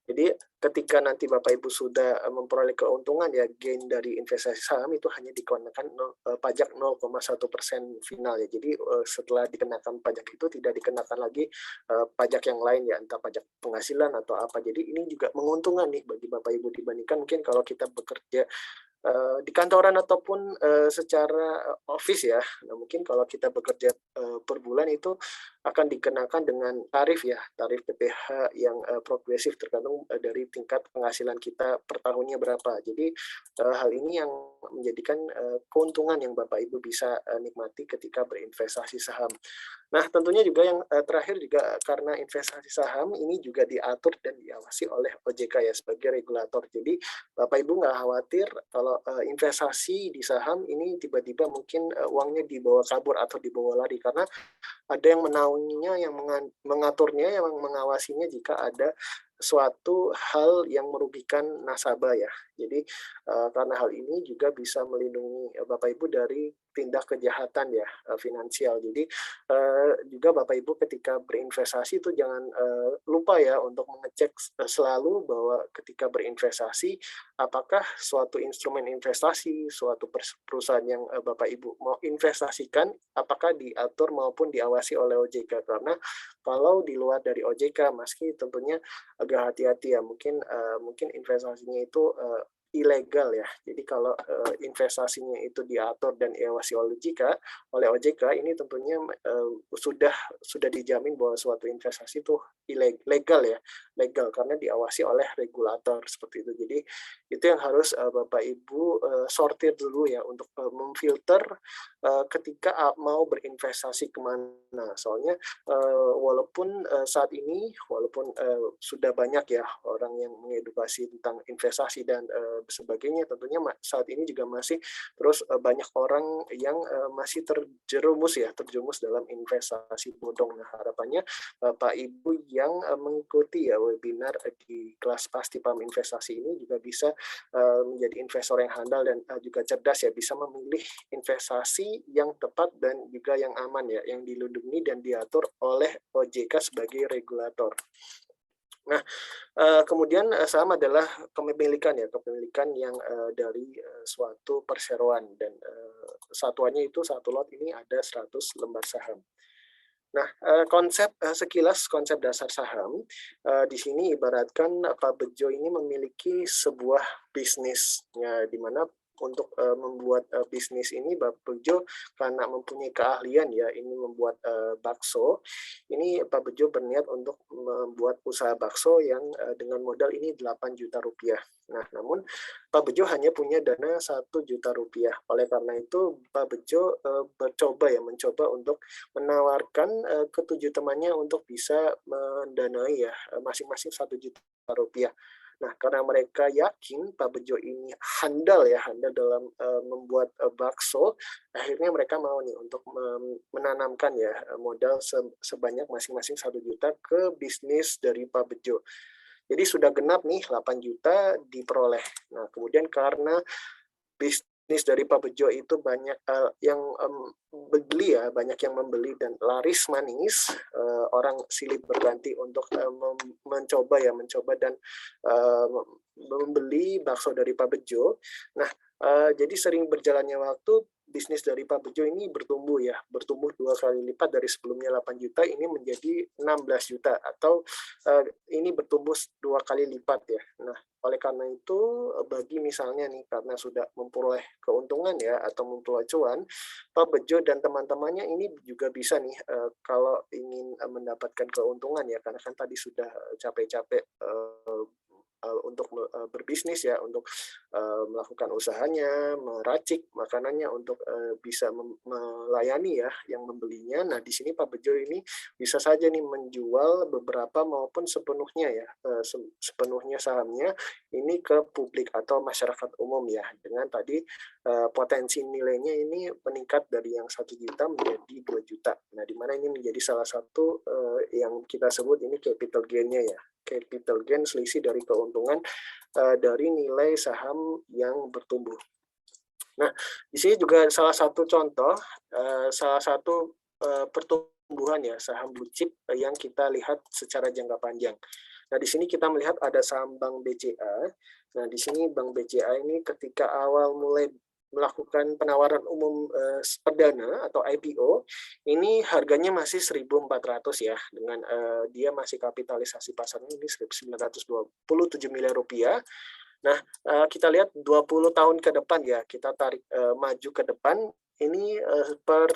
Jadi ketika nanti Bapak Ibu sudah memperoleh keuntungan ya gain dari investasi saham itu hanya dikenakan pajak 0,1% final ya. Jadi setelah dikenakan pajak itu tidak dikenakan lagi pajak yang lain ya, entah pajak penghasilan atau apa. Jadi ini juga menguntungkan nih bagi Bapak Ibu dibandingkan mungkin kalau kita bekerja di kantoran ataupun secara office ya. Nah, mungkin kalau kita bekerja per bulan itu akan dikenakan dengan tarif ya, tarif PPh yang progresif tergantung dari tingkat penghasilan kita per tahunnya berapa. Jadi hal ini yang menjadikan keuntungan yang Bapak Ibu bisa nikmati ketika berinvestasi saham. Nah, tentunya juga yang terakhir juga karena investasi saham ini juga diatur dan diawasi oleh OJK ya sebagai regulator. Jadi Bapak Ibu nggak khawatir kalau investasi di saham ini tiba-tiba mungkin uangnya dibawa kabur atau dibawa lari karena ada yang menaunginya, yang mengaturnya, yang mengawasinya jika ada suatu hal yang merugikan nasabah ya. Jadi karena hal ini juga bisa melindungi Bapak Ibu dari tindak kejahatan ya finansial. Jadi juga Bapak Ibu ketika berinvestasi itu jangan lupa ya untuk mengecek selalu bahwa ketika berinvestasi apakah suatu instrumen investasi, suatu perusahaan yang Bapak Ibu mau investasikan apakah diatur maupun diawasi oleh OJK karena kalau di luar dari OJK meski tentunya agak hati-hati ya mungkin investasinya itu ilegal ya. Jadi kalau investasinya itu diatur dan diawasi oleh OJK ini tentunya sudah dijamin bahwa suatu investasi itu legal ya, legal karena diawasi oleh regulator seperti itu. Jadi itu yang harus Bapak Ibu sortir dulu ya untuk memfilter ketika mau berinvestasi kemana. Soalnya walaupun saat ini walaupun sudah banyak ya orang yang mengedukasi tentang investasi dan sebagainya. Tentunya saat ini juga masih terus banyak orang yang masih terjerumus dalam investasi bodong. Nah, harapannya Bapak Ibu yang mengikuti ya webinar di kelas Pasti Paham Investasi ini juga bisa menjadi investor yang handal dan juga cerdas ya, bisa memilih investasi yang tepat dan juga yang aman ya, yang dilindungi dan diatur oleh OJK sebagai regulator. Nah, kemudian saham adalah kepemilikan yang dari suatu perseroan dan satuannya itu satu lot ini ada 100 lembar saham. Nah, sekilas konsep dasar saham di sini ibaratkan Pak Bejo ini memiliki sebuah bisnis ya, di mana untuk membuat bisnis ini Pak Bejo karena mempunyai keahlian ya, ini membuat bakso. Ini Pak Bejo berniat untuk membuat usaha bakso yang dengan modal ini 8 juta rupiah. Nah, namun Pak Bejo hanya punya dana 1 juta rupiah. Oleh karena itu Pak Bejo mencoba untuk menawarkan ketujuh temannya untuk bisa mendanai ya masing-masing 1 juta rupiah. Nah, karena mereka yakin Pak Bejo ini handal dalam membuat bakso, akhirnya mereka mau nih untuk menanamkan ya modal sebanyak masing-masing 1 juta ke bisnis dari Pak Bejo. Jadi sudah genap nih 8 juta diperoleh. Nah, kemudian karena bisnis dari Pak Bejo itu banyak yang banyak yang membeli dan laris manis, orang silih berganti untuk mencoba dan membeli bakso dari Pak Bejo. Nah, jadi sering berjalannya waktu, bisnis dari Pak Bejo ini bertumbuh 2 kali lipat dari sebelumnya 8 juta ini menjadi 16 juta atau ini bertumbuh 2 kali lipat ya. Nah, oleh karena itu bagi misalnya nih karena sudah memperoleh keuntungan ya atau memperoleh cuan, Pak Bejo dan teman-temannya ini juga bisa nih kalau ingin mendapatkan keuntungan ya, karena kan tadi sudah capek-capek untuk berbisnis ya, untuk melakukan usahanya, meracik makanannya untuk bisa melayani ya yang membelinya. Nah, di sini Pak Bejo ini bisa saja nih menjual beberapa maupun sepenuhnya ya, sepenuhnya sahamnya ini ke publik atau masyarakat umum ya, dengan tadi potensi nilainya ini meningkat dari yang 1 juta menjadi 2 juta. Nah, di mana ini menjadi salah satu yang kita sebut ini capital gain-nya ya. Capital gain selisih dari keuntungan dari nilai saham yang bertumbuh. Nah, di sini juga salah satu contoh, salah satu pertumbuhan ya saham blue chip yang kita lihat secara jangka panjang. Nah, di sini kita melihat ada saham Bank BCA. Nah, di sini Bank BCA ini ketika awal mulai melakukan penawaran umum perdana atau IPO, ini harganya masih 1.400 ya, dengan dia masih kapitalisasi pasarnya ini 927 miliar rupiah. Nah, kita lihat 20 tahun ke depan ya, kita tarik maju ke depan, ini per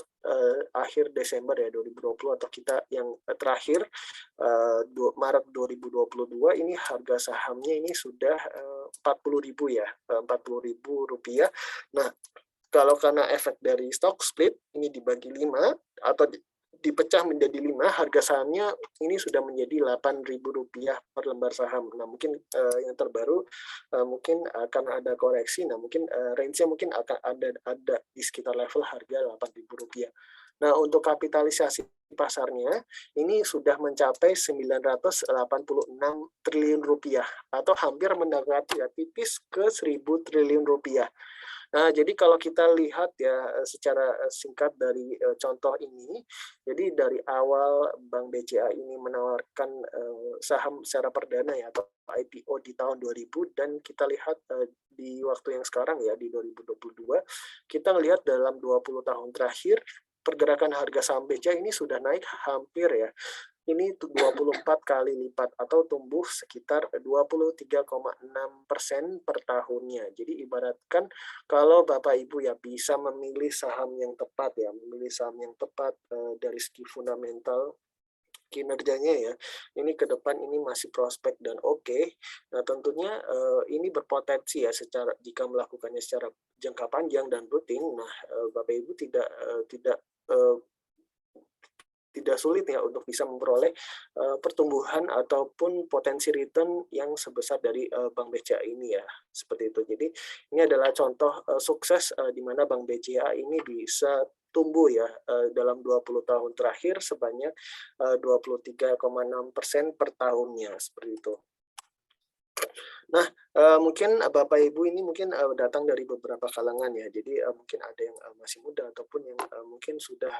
akhir Desember ya 2020 atau kita yang terakhir Maret 2022 ini harga sahamnya ini sudah 40.000 ya, 40.000 rupiah. Nah, kalau karena efek dari stock split ini dibagi 5 atau dipecah menjadi 5, harga sahamnya ini sudah menjadi Rp8.000 per lembar saham. Nah, mungkin yang terbaru mungkin karena ada koreksi, nah mungkin range-nya mungkin akan ada di sekitar level harga Rp8.000. Nah, untuk kapitalisasi pasarnya ini sudah mencapai 986 triliun rupiah atau hampir mendekati ya tipis ke 1.000 triliun rupiah. Nah, jadi kalau kita lihat ya secara singkat dari contoh ini, jadi dari awal Bank BCA ini menawarkan saham secara perdana ya atau IPO di tahun 2000 dan kita lihat di waktu yang sekarang ya di 2022, kita lihat dalam 20 tahun terakhir pergerakan harga saham BCA ini sudah naik hampir ya. Ini 24 kali lipat atau tumbuh sekitar 23,6% per tahunnya. Jadi ibaratkan kalau Bapak Ibu ya bisa memilih saham yang tepat ya, memilih saham yang tepat dari segi fundamental kinerjanya ya, ini ke depan ini masih prospek dan oke. Nah, tentunya ini berpotensi ya secara jika melakukannya secara jangka panjang dan rutin. Nah, Bapak Ibu tidak tidak sulit ya untuk bisa memperoleh pertumbuhan ataupun potensi return yang sebesar dari Bank BCA ini ya, seperti itu. Jadi ini adalah contoh sukses di mana Bank BCA ini bisa tumbuh ya dalam 20 tahun terakhir sebanyak 23,6% per tahunnya, seperti itu. Nah, mungkin Bapak Ibu ini mungkin datang dari beberapa kalangan ya. Jadi mungkin ada yang masih muda ataupun yang mungkin sudah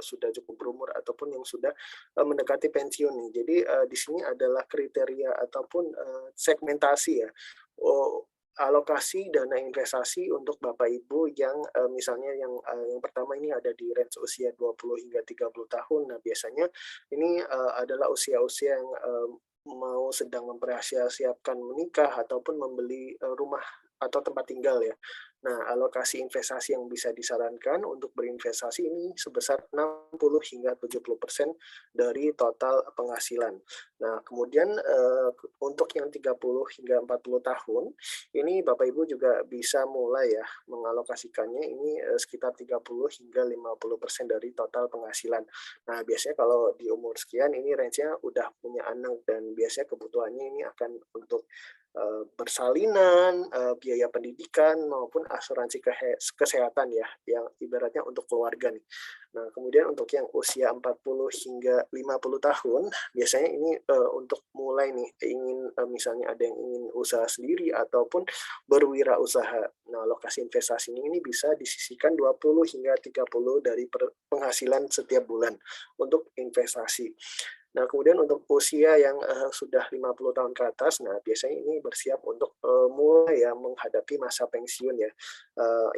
sudah cukup berumur ataupun yang sudah mendekati pensiun nih. Jadi di sini adalah kriteria ataupun segmentasi ya. Alokasi dana investasi untuk Bapak Ibu yang misalnya yang pertama ini ada di range usia 20 hingga 30 tahun. Nah, biasanya ini adalah usia-usia yang mau sedang mempersiapkan menikah ataupun membeli rumah atau tempat tinggal ya. Nah, alokasi investasi yang bisa disarankan untuk berinvestasi ini sebesar 60 hingga 70% dari total penghasilan. Nah, kemudian untuk yang 30 hingga 40 tahun, ini Bapak Ibu juga bisa mulai ya mengalokasikannya ini sekitar 30 hingga 50% dari total penghasilan. Nah, biasanya kalau di umur sekian ini range-nya udah punya anak dan biasanya kebutuhannya ini akan untuk persalinan, biaya pendidikan maupun asuransi kesehatan ya, yang ibaratnya untuk keluarga nih. Nah, kemudian untuk yang usia 40 hingga 50 tahun, biasanya ini untuk mulai nih ingin misalnya ada yang ingin usaha sendiri ataupun berwirausaha. Nah, alokasi investasi ini bisa disisihkan 20 hingga 30 dari penghasilan setiap bulan untuk investasi. Nah, kemudian untuk usia yang sudah 50 tahun ke atas, nah biasanya ini bersiap untuk mulai ya menghadapi masa pensiun ya,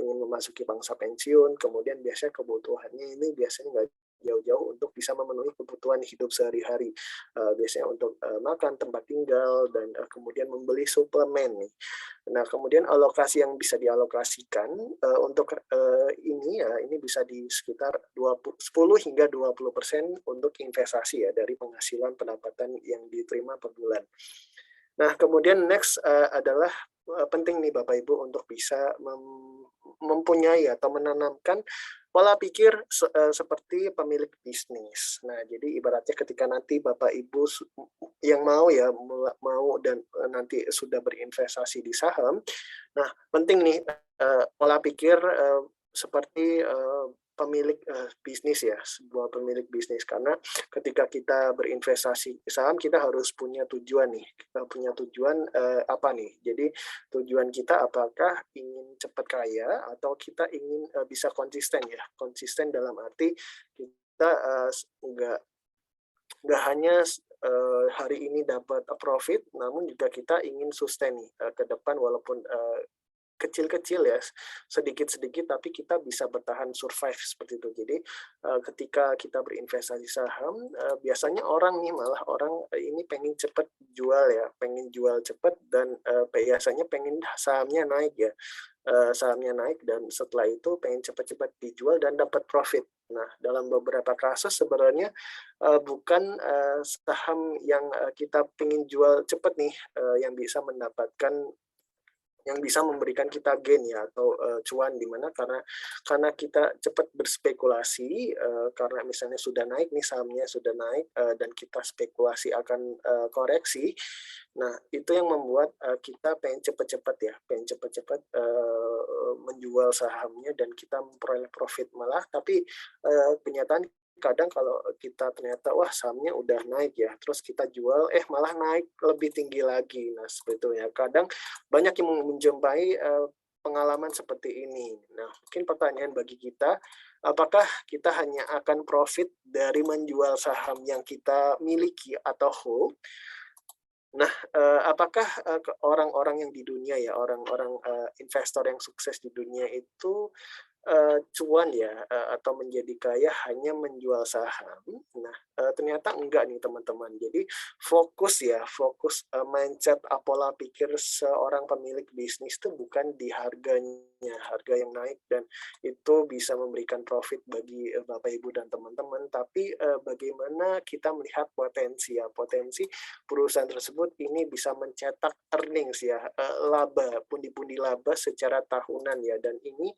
ingin memasuki masa pensiun, kemudian biasanya kebutuhannya ini biasanya nggak jauh-jauh untuk bisa memenuhi kebutuhan hidup sehari-hari, biasanya untuk makan, tempat tinggal, dan kemudian membeli suplemen nih. Nah, kemudian alokasi yang bisa dialokasikan untuk ini ya, ini bisa di sekitar 10 hingga 20% untuk investasi ya dari penghasilan pendapatan yang diterima per bulan. Nah, kemudian next adalah penting nih Bapak Ibu untuk bisa mempunyai atau menanamkan pola pikir seperti pemilik bisnis. Nah, jadi ibaratnya ketika nanti Bapak Ibu yang mau ya mau dan nanti sudah berinvestasi di saham, nah penting nih pola pikir seperti pemilik bisnis ya, sebuah pemilik bisnis, karena ketika kita berinvestasi di saham kita harus punya tujuan nih, kita punya tujuan apa nih, jadi tujuan kita apakah ingin cepat kaya atau kita ingin bisa konsisten ya, konsisten dalam arti kita nggak hanya hari ini dapat profit, namun juga kita ingin sustain nih ke depan walaupun kecil-kecil ya, sedikit-sedikit tapi kita bisa bertahan survive seperti itu. Jadi ketika kita berinvestasi saham, biasanya orang nih malah orang ini pengen cepat jual ya, pengen jual cepat dan biasanya pengen sahamnya naik ya. Sahamnya naik dan setelah itu pengen cepat-cepat dijual dan dapat profit. Nah, dalam beberapa kasus sebenarnya bukan saham yang kita pengen jual cepat nih yang bisa mendapatkan yang bisa memberikan kita gain ya atau cuan di mana karena kita cepat berspekulasi karena misalnya sudah naik nih sahamnya sudah naik dan kita spekulasi akan koreksi. Nah, itu yang membuat kita pengen cepat-cepat ya, pengen cepat-cepat menjual sahamnya dan kita memperoleh profit malah tapi kenyataan kadang kalau kita ternyata wah sahamnya udah naik ya, terus kita jual malah naik lebih tinggi lagi. Nah, seperti itu ya. Kadang banyak yang menjumpai pengalaman seperti ini. Nah, mungkin pertanyaan bagi kita, apakah kita hanya akan profit dari menjual saham yang kita miliki atau hold? Nah, apakah orang-orang yang di dunia ya, orang-orang investor yang sukses di dunia itu cuan ya atau menjadi kaya hanya menjual saham? Nah, ternyata enggak nih teman-teman. Jadi fokus mindset pola pikir seorang pemilik bisnis itu bukan di harganya, harga yang naik dan itu bisa memberikan profit bagi Bapak Ibu dan teman-teman, tapi bagaimana kita melihat potensi perusahaan tersebut ini bisa mencetak earnings ya, laba, pundi-pundi laba secara tahunan ya, dan ini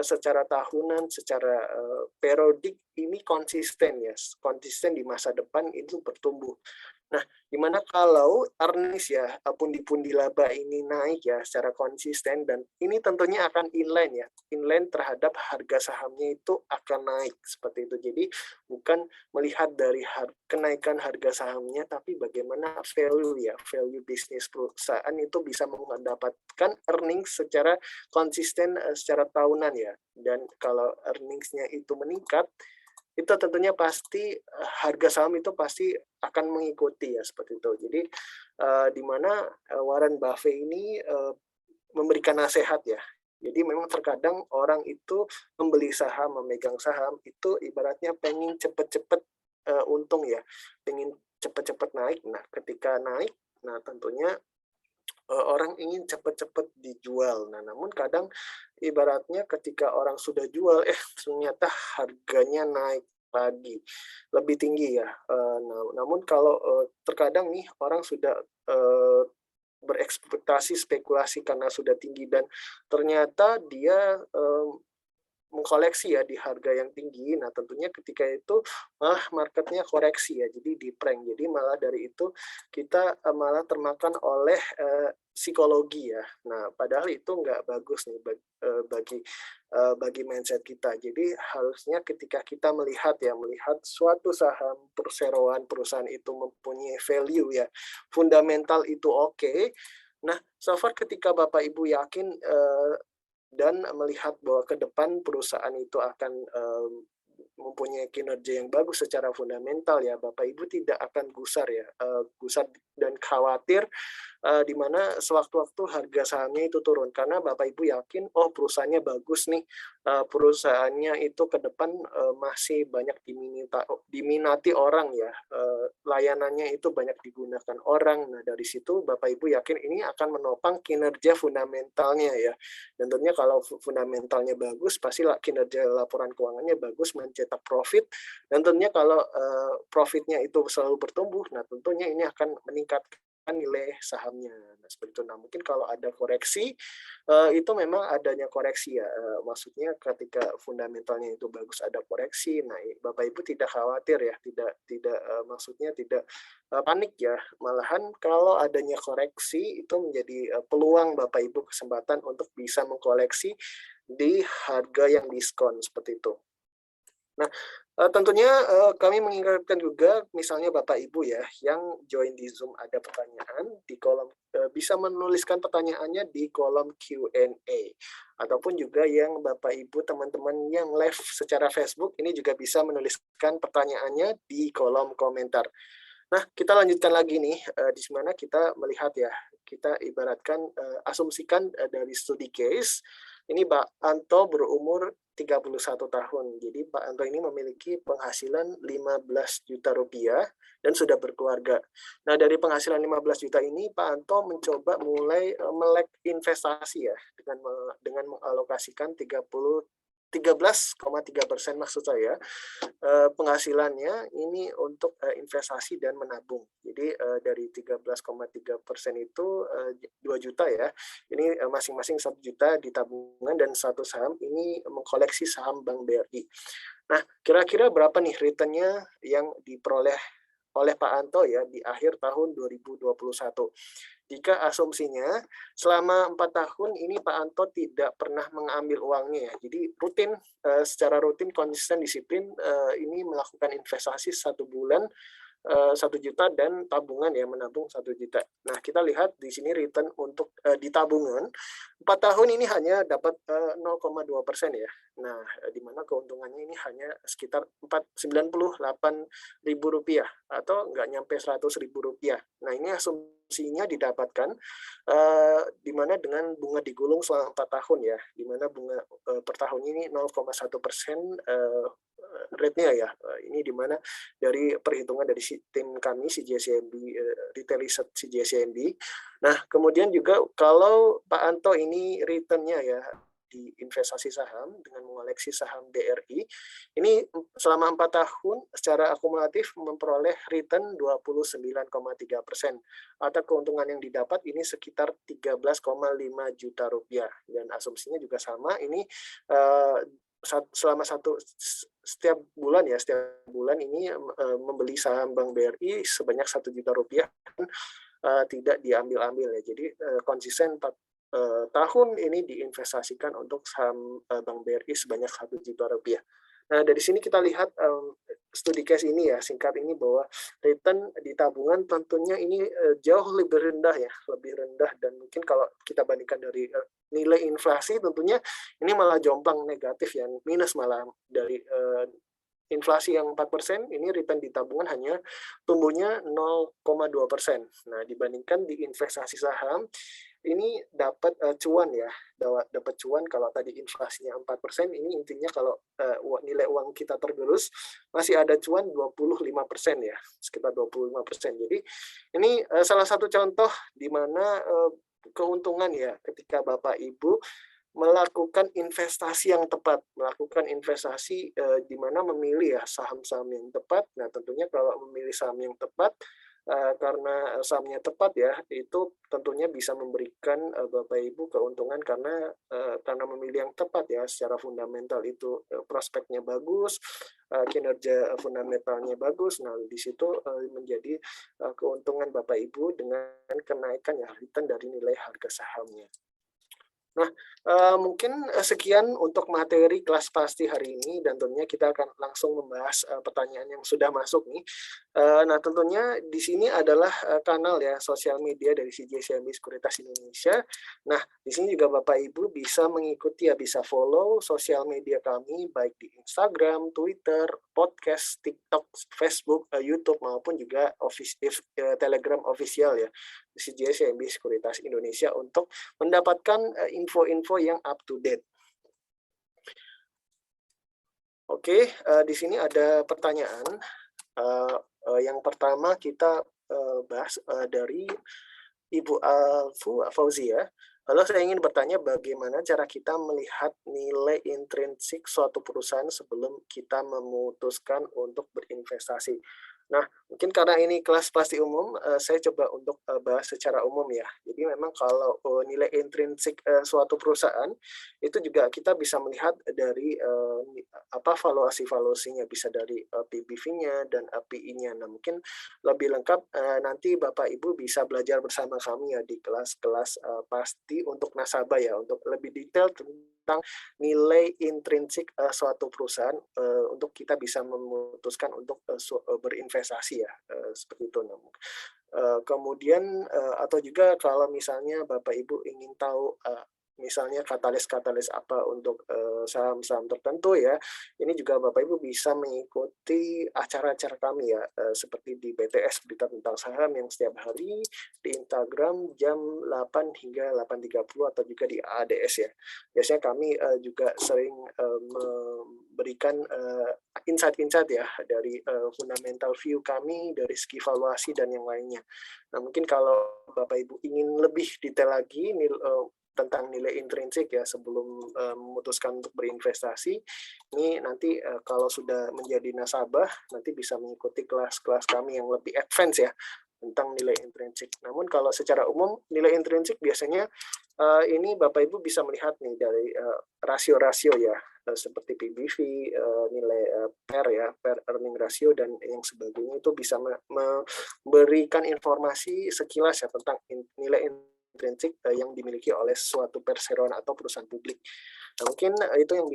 secara tahunan, secara periodik ini konsisten ya, konsisten di masa depan itu bertumbuh. Nah, gimana kalau earnings ya, pundi-pundi laba ini naik ya secara konsisten, dan ini tentunya akan inline ya, inline terhadap harga sahamnya itu akan naik seperti itu. Jadi bukan melihat dari kenaikan harga sahamnya, tapi bagaimana value ya, value bisnis perusahaan itu bisa mendapatkan earnings secara konsisten secara tahunan ya. Dan kalau earnings-nya itu meningkat, itu tentunya pasti harga saham itu pasti akan mengikuti ya seperti itu. Jadi di mana Warren Buffett ini memberikan nasihat ya. Jadi memang terkadang orang itu membeli saham, memegang saham itu ibaratnya pengen cepet-cepet untung ya, pengen cepet-cepet naik. Nah, ketika naik, nah tentunya orang ingin cepet-cepet dijual. Nah, namun kadang ibaratnya ketika orang sudah jual, ternyata harganya naik lagi, lebih tinggi ya. Namun kalau terkadang nih orang sudah berekspektasi spekulasi karena sudah tinggi, dan ternyata dia mengkoleksi ya di harga yang tinggi. Nah, tentunya ketika itu malah marketnya koreksi ya, jadi di prank. Jadi malah dari itu kita malah termakan oleh psikologi ya. Nah, padahal itu nggak bagus nih bagi mindset kita. Jadi harusnya ketika kita melihat suatu saham perseroan perusahaan itu mempunyai value ya, fundamental itu oke. Nah, so far ketika Bapak Ibu yakin dan melihat bahwa ke depan perusahaan itu akan mempunyai kinerja yang bagus secara fundamental ya, Bapak Ibu tidak akan gusar ya, gusar dan khawatir di mana sewaktu-waktu harga sahamnya itu turun, karena Bapak Ibu yakin perusahaannya bagus nih, perusahaannya itu ke depan masih banyak diminati orang ya, layanannya itu banyak digunakan orang. Nah, dari situ Bapak Ibu yakin ini akan menopang kinerja fundamentalnya ya. Dan tentunya kalau fundamentalnya bagus, pasti kinerja laporan keuangannya bagus, mencetak profit. Dan tentunya kalau profitnya itu selalu bertumbuh, nah tentunya ini akan meningkatkan nilai sahamnya. Nah, seperti itu. Nah, mungkin kalau ada koreksi, itu memang adanya koreksi ya. Maksudnya ketika fundamentalnya itu bagus ada koreksi. Nah, Bapak Ibu tidak khawatir ya, tidak maksudnya tidak panik ya. Malahan kalau adanya koreksi itu menjadi peluang Bapak Ibu, kesempatan untuk bisa mengkoleksi di harga yang diskon seperti itu. Nah, tentunya kami mengingatkan juga, misalnya Bapak Ibu ya, yang join di Zoom ada pertanyaan, di kolom bisa menuliskan pertanyaannya di kolom Q&A. Ataupun juga yang Bapak Ibu teman-teman yang live secara Facebook, ini juga bisa menuliskan pertanyaannya di kolom komentar. Nah, kita lanjutkan lagi nih, di mana kita melihat ya, kita ibaratkan asumsikan dari studi case, ini Pak Anto berumur 31 tahun. Jadi Pak Anto ini memiliki penghasilan 15 juta rupiah dan sudah berkeluarga. Nah, dari penghasilan 15 juta ini Pak Anto mencoba mulai melek investasi ya, dengan mengalokasikan 13,3% maksud saya, penghasilannya ini untuk investasi dan menabung. Jadi dari 13,3% itu 2 juta ya, ini masing-masing 1 juta di tabungan dan 1 saham ini mengkoleksi saham Bank BRI. Nah, kira-kira berapa nih returnnya yang diperoleh oleh Pak Anto ya di akhir tahun 2021. Jika asumsinya selama 4 tahun ini Pak Anto tidak pernah mengambil uangnya ya. Jadi secara rutin, konsisten, disiplin ini melakukan investasi 1 bulan 1 juta dan tabungan ya, menabung 1 juta. Nah, kita lihat di sini return untuk di tabungan 4 tahun ini hanya dapat 0,2% ya. Nah, di mana keuntungannya ini hanya sekitar Rp98.000 atau nggak nyampe Rp100.000. Nah, ini asumsinya didapatkan di mana dengan bunga digulung selama 4 tahun ya, di mana bunga per tahun ini 0,1% rate-nya ya. Ini di mana dari perhitungan dari tim kami CGSCMB, Retail Research CGSCMB. Nah, kemudian juga kalau Pak Anto ini return-nya ya di investasi saham dengan mengoleksi saham BRI, ini selama 4 tahun secara akumulatif memperoleh return 29,3%, atau keuntungan yang didapat ini sekitar 13,5 juta rupiah, dan asumsinya juga sama, ini selama setiap bulan ini membeli saham Bank BRI sebanyak 1 juta rupiah, tidak diambil-ambil ya. Jadi konsisten 4 tahun ini diinvestasikan untuk saham Bank BRI sebanyak 1 juta rupiah. Nah, dari sini kita lihat studi case ini ya, singkat ini, bahwa return di tabungan tentunya ini jauh lebih rendah ya, lebih rendah, dan mungkin kalau kita bandingkan dari nilai inflasi tentunya ini malah jomplang negatif ya, minus malah. Dari inflasi yang 4%, ini return di tabungan hanya tumbuhnya 0,2%. Nah, dibandingkan di investasi saham, ini dapat cuan ya, dapat cuan. Kalau tadi inflasinya 4%, ini intinya kalau nilai uang kita tergerus, masih ada cuan 25% ya, sekitar 25%. Jadi ini salah satu contoh di mana keuntungan ya ketika Bapak Ibu melakukan investasi yang tepat, melakukan investasi di mana memilih ya saham-saham yang tepat. Nah, tentunya kalau memilih saham yang tepat, karena sahamnya tepat ya, itu tentunya bisa memberikan Bapak Ibu keuntungan karena memilih yang tepat ya, secara fundamental itu prospeknya bagus, kinerja fundamentalnya bagus. Nah, di situ menjadi keuntungan Bapak Ibu dengan kenaikan ya return dari nilai harga sahamnya. Nah, mungkin sekian untuk materi kelas pasti hari ini, dan tentunya kita akan langsung membahas pertanyaan yang sudah masuk nih. Nah, tentunya di sini adalah kanal ya sosial media dari CJCMB Sekuritas Indonesia. Nah, di sini juga Bapak Ibu bisa mengikuti ya, bisa follow sosial media kami baik di Instagram, Twitter, podcast, TikTok, Facebook, YouTube, maupun juga Telegram official ya, CJCMB Sekuritas Indonesia, untuk mendapatkan info-info yang up to date. Oke, di sini ada pertanyaan. Yang pertama kita bahas dari Ibu Fauzia. Lalu saya ingin bertanya, bagaimana cara kita melihat nilai intrinsik suatu perusahaan sebelum kita memutuskan untuk berinvestasi? Nah, mungkin karena ini kelas pasti umum, saya coba untuk bahas secara umum ya. Jadi memang kalau nilai intrinsik suatu perusahaan, itu juga kita bisa melihat dari valuasi-valuasinya, bisa dari PBV-nya dan PI-nya. Nah, mungkin lebih lengkap nanti Bapak Ibu bisa belajar bersama kami ya di kelas-kelas pasti untuk nasabah ya, untuk lebih detail tentang nilai intrinsik suatu perusahaan untuk kita bisa memutuskan untuk berinvestasi ya, seperti itu. Kemudian atau juga kalau misalnya Bapak Ibu ingin tahu misalnya katalis-katalis apa untuk saham-saham tertentu ya, ini juga Bapak Ibu bisa mengikuti acara-acara kami ya, seperti di BTS, Berita Tentang Saham, yang setiap hari di Instagram jam 8 hingga 8.30, atau juga di ADS ya. Biasanya kami juga sering memberikan insight-insight ya dari fundamental view kami, dari segi valuasi dan yang lainnya. Nah, mungkin kalau Bapak Ibu ingin lebih detail lagi tentang nilai intrinsik ya sebelum memutuskan untuk berinvestasi, ini nanti kalau sudah menjadi nasabah, nanti bisa mengikuti kelas-kelas kami yang lebih advance ya tentang nilai intrinsik. Namun kalau secara umum nilai intrinsik biasanya ini Bapak Ibu bisa melihat nih dari rasio-rasio ya, seperti PBV, nilai per earning ratio, dan yang sebagainya, itu bisa memberikan informasi sekilas ya tentang nilai intrinsik yang dimiliki oleh suatu perseroan atau perusahaan publik. Nah, mungkin itu yang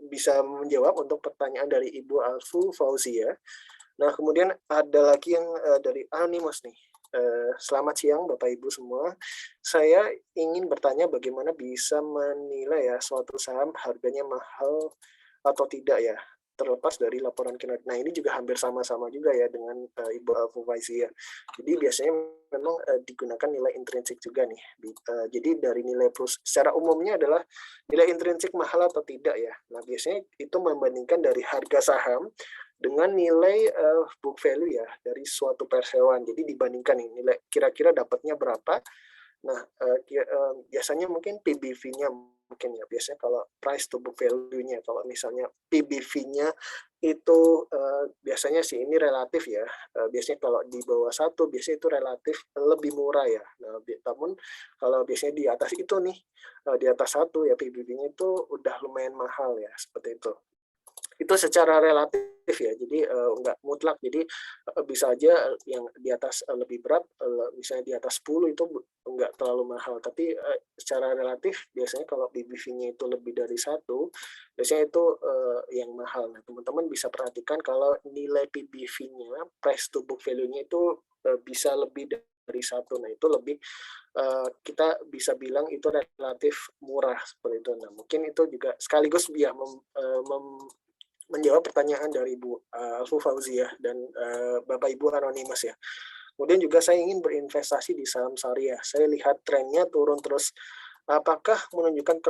bisa menjawab untuk pertanyaan dari Ibu Alfu Fauzia. Nah, kemudian ada lagi yang dari Anonymous nih. Selamat siang Bapak Ibu semua. Saya ingin bertanya bagaimana bisa menilai ya suatu saham harganya mahal atau tidak ya, terlepas dari laporan kinerja. Nah, ini juga hampir sama-sama juga ya dengan Ibu Alfu Fauzia. Jadi biasanya memang digunakan nilai intrinsik juga nih. Jadi dari nilai secara umumnya adalah nilai intrinsik mahal atau tidak ya. Nah, biasanya itu membandingkan dari harga saham dengan nilai book value ya dari suatu perseroan. Jadi dibandingkan nih nilai kira-kira dapatnya berapa. Nah, biasanya mungkin PBV-nya mungkin ya, biasanya kalau price to book value-nya, kalau misalnya PBV-nya itu biasanya sih ini relatif ya, biasanya kalau di bawah 1 biasanya itu relatif lebih murah ya. Nah, namun kalau biasanya di atas itu nih, di atas 1 ya PBV-nya itu udah lumayan mahal ya, seperti itu. Itu secara relatif ya, jadi enggak mutlak. Jadi bisa aja yang di atas lebih berat, misalnya di atas 10 itu enggak terlalu mahal, tapi secara relatif biasanya kalau PBV-nya itu lebih dari 1, biasanya itu yang mahal. Nah, teman-teman bisa perhatikan kalau nilai PBV-nya, price to book value-nya itu bisa lebih dari 1. Nah, itu lebih kita bisa bilang itu relatif murah seperti itu. Nah, mungkin itu juga sekaligus ya menjawab pertanyaan dari Ibu Alfu Fauziah dan Bapak Ibu Anonymous ya. Kemudian juga saya ingin berinvestasi di saham syariah. Saya lihat trennya turun terus. Apakah menunjukkan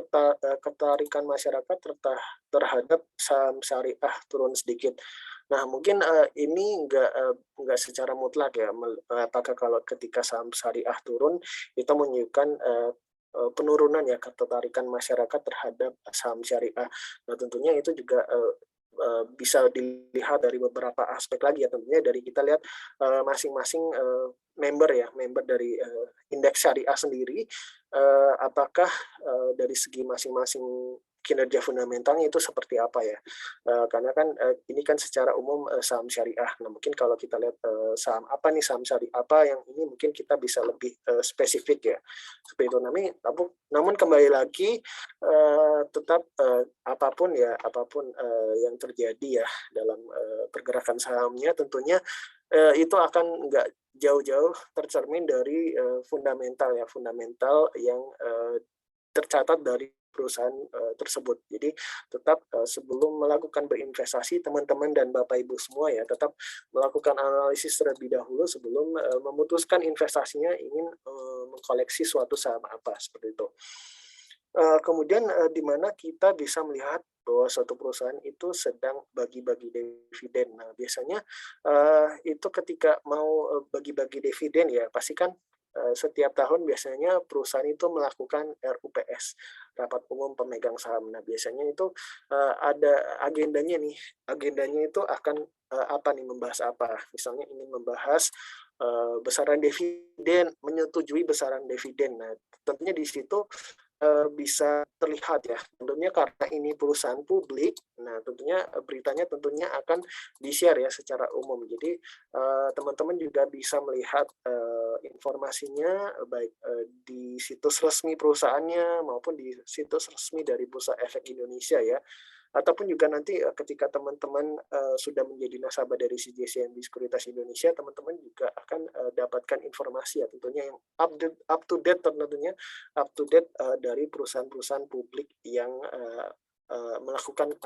ketertarikan masyarakat terhadap saham syariah turun sedikit? Nah, mungkin ini enggak secara mutlak ya. Apakah kalau ketika saham syariah turun itu menunjukkan penurunan ya ketertarikan masyarakat terhadap saham syariah. Nah, tentunya itu juga bisa dilihat dari beberapa aspek lagi ya, tentunya dari kita lihat masing-masing member dari indeks syariah sendiri, apakah dari segi masing-masing kinerja fundamentalnya itu seperti apa ya, karena kan ini kan secara umum saham syariah. Nah, mungkin kalau kita lihat saham apa nih, saham syariah apa yang ini mungkin kita bisa lebih spesifik ya, seperti itu. Namun kembali lagi tetap apapun yang terjadi ya dalam pergerakan sahamnya, tentunya itu akan nggak jauh-jauh tercermin dari fundamental yang tercatat dari perusahaan tersebut. Jadi tetap sebelum melakukan berinvestasi, teman-teman dan Bapak Ibu semua ya tetap melakukan analisis terlebih dahulu sebelum memutuskan investasinya ingin mengkoleksi suatu saham apa, seperti itu. Kemudian di mana kita bisa melihat bahwa suatu perusahaan itu sedang bagi-bagi dividen. Nah, biasanya itu ketika mau bagi-bagi dividen ya, pasti kan setiap tahun biasanya perusahaan itu melakukan RUPS, Rapat Umum Pemegang Saham. Nah, biasanya itu ada agendanya nih. Agendanya itu akan apa nih, membahas apa? Misalnya ingin membahas besaran dividen, menyetujui besaran dividen. Nah, tentunya di situ bisa terlihat ya, tentunya karena ini perusahaan publik, nah tentunya beritanya tentunya akan di-share ya secara umum. Jadi teman-teman juga bisa melihat informasinya baik di situs resmi perusahaannya maupun di situs resmi dari Bursa Efek Indonesia ya. Ataupun juga nanti ketika teman-teman sudah menjadi nasabah dari CJCNB Sekuritas Indonesia, teman-teman juga akan dapatkan informasi ya tentunya yang up to date tentunya dari perusahaan-perusahaan publik yang melakukan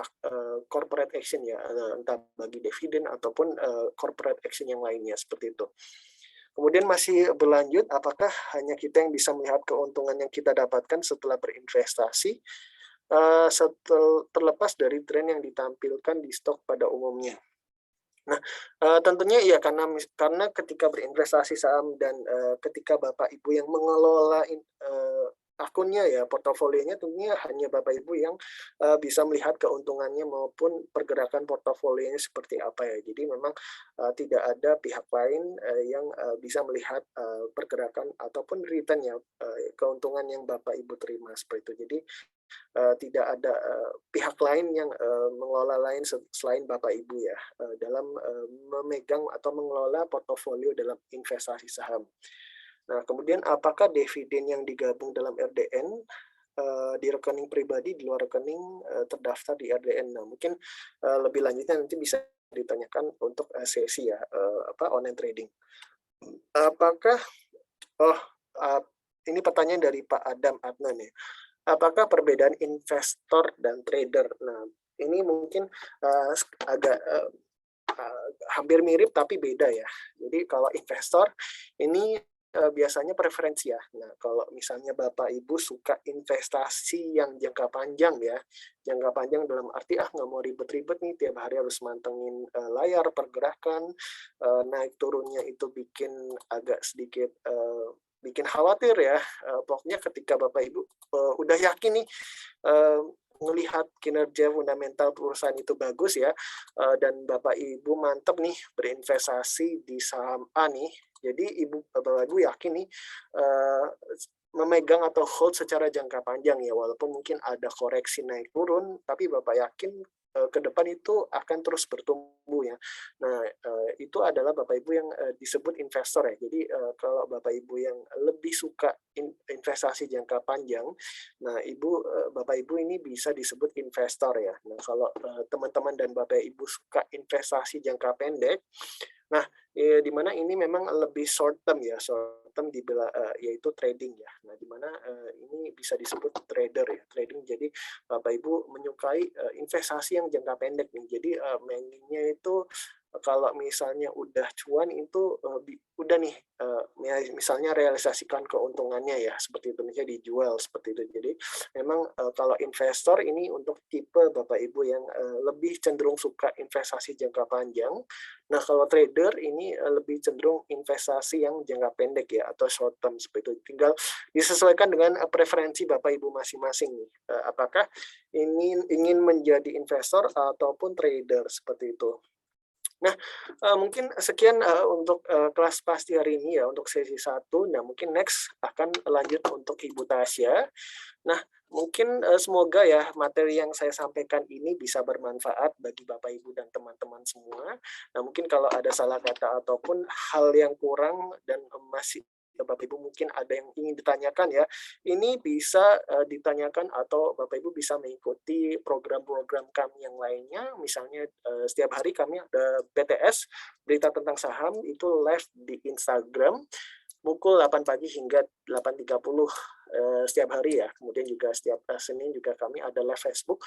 corporate action ya, entah bagi dividen ataupun corporate action yang lainnya, seperti itu. Kemudian masih berlanjut, apakah hanya kita yang bisa melihat keuntungan yang kita dapatkan setelah berinvestasi, terlepas dari tren yang ditampilkan di stok pada umumnya? Nah, tentunya ya karena ketika berinvestasi saham dan ketika Bapak Ibu yang mengelola akunnya ya, portofolionya, tentunya hanya Bapak Ibu yang bisa melihat keuntungannya maupun pergerakan portofolionya seperti apa ya. Jadi memang tidak ada pihak lain yang bisa melihat pergerakan ataupun return ya, keuntungan yang Bapak Ibu terima, seperti itu. Jadi tidak ada pihak lain yang mengelola lain selain Bapak Ibu ya dalam memegang atau mengelola portofolio dalam investasi saham. Nah, kemudian apakah dividen yang digabung dalam RDN di rekening pribadi di luar rekening terdaftar di RDN? Nah, mungkin lebih lanjutnya nanti bisa ditanyakan untuk sesi ya online trading. Apakah ini pertanyaan dari Pak Adam Adnan ya. Apakah perbedaan investor dan trader? Nah, ini mungkin agak hampir mirip tapi beda ya. Jadi kalau investor ini biasanya preferensi ya. Nah, kalau misalnya Bapak Ibu suka investasi yang jangka panjang ya, jangka panjang dalam arti nggak mau ribet-ribet nih, tiap hari harus mantengin layar pergerakan, naik turunnya itu bikin agak sedikit bikin khawatir ya. Pokoknya ketika Bapak Ibu udah yakin nih melihat kinerja fundamental perusahaan itu bagus ya, dan Bapak Ibu mantap nih berinvestasi di saham A nih. Jadi Bapak Ibu yakin nih memegang atau hold secara jangka panjang ya, walaupun mungkin ada koreksi naik turun, tapi Bapak yakin ke depan itu akan terus bertumbuh ya. Nah, itu adalah Bapak Ibu yang disebut investor ya. Jadi kalau Bapak Ibu yang lebih suka investasi jangka panjang, nah Bapak Ibu ini bisa disebut investor ya. Nah, kalau teman-teman dan Bapak Ibu suka investasi jangka pendek, nah di mana ini memang lebih short term ya, short term yaitu trading ya. Nah, di mana ini bisa disebut trader ya, trading. Jadi Bapak Ibu menyukai investasi yang jangka pendek nih. Jadi mainnya itu kalau misalnya udah cuan itu udah nih misalnya realisasikan keuntungannya ya, seperti itu, misalnya dijual seperti itu. Jadi memang kalau investor ini untuk tipe Bapak Ibu yang lebih cenderung suka investasi jangka panjang. Nah, kalau trader ini lebih cenderung investasi yang jangka pendek ya, atau short term seperti itu. Tinggal disesuaikan dengan preferensi Bapak Ibu masing-masing nih. Apakah ingin menjadi investor ataupun trader seperti itu. Nah, mungkin sekian untuk kelas pasti hari ini ya, untuk sesi 1. Nah, mungkin next akan lanjut untuk Ibu Tasya. Nah, mungkin semoga ya materi yang saya sampaikan ini bisa bermanfaat bagi Bapak Ibu dan teman-teman semua. Nah, mungkin kalau ada salah kata ataupun hal yang kurang dan masih Bapak Ibu mungkin ada yang ingin ditanyakan ya, ini bisa ditanyakan atau Bapak Ibu bisa mengikuti program-program kami yang lainnya. Misalnya setiap hari kami ada BTS, berita tentang saham, itu live di Instagram pukul 8 pagi hingga 8.30 setiap hari ya. Kemudian juga setiap Senin juga kami ada live Facebook.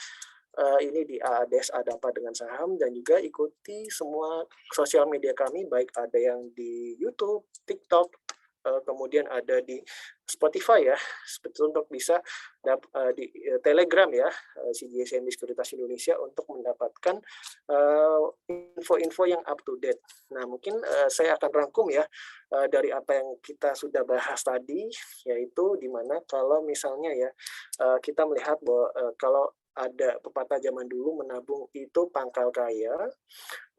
Ini di AADS Adapa dengan Saham, dan juga ikuti semua sosial media kami, baik ada yang di YouTube, TikTok, kemudian ada di Spotify ya, untuk bisa di Telegram ya, CGSMB Sekuritas Indonesia, untuk mendapatkan info-info yang up to date. Nah, mungkin saya akan rangkum ya dari apa yang kita sudah bahas tadi, yaitu di mana kalau misalnya ya kita melihat bahwa kalau ada pepatah zaman dulu, menabung itu pangkal kaya.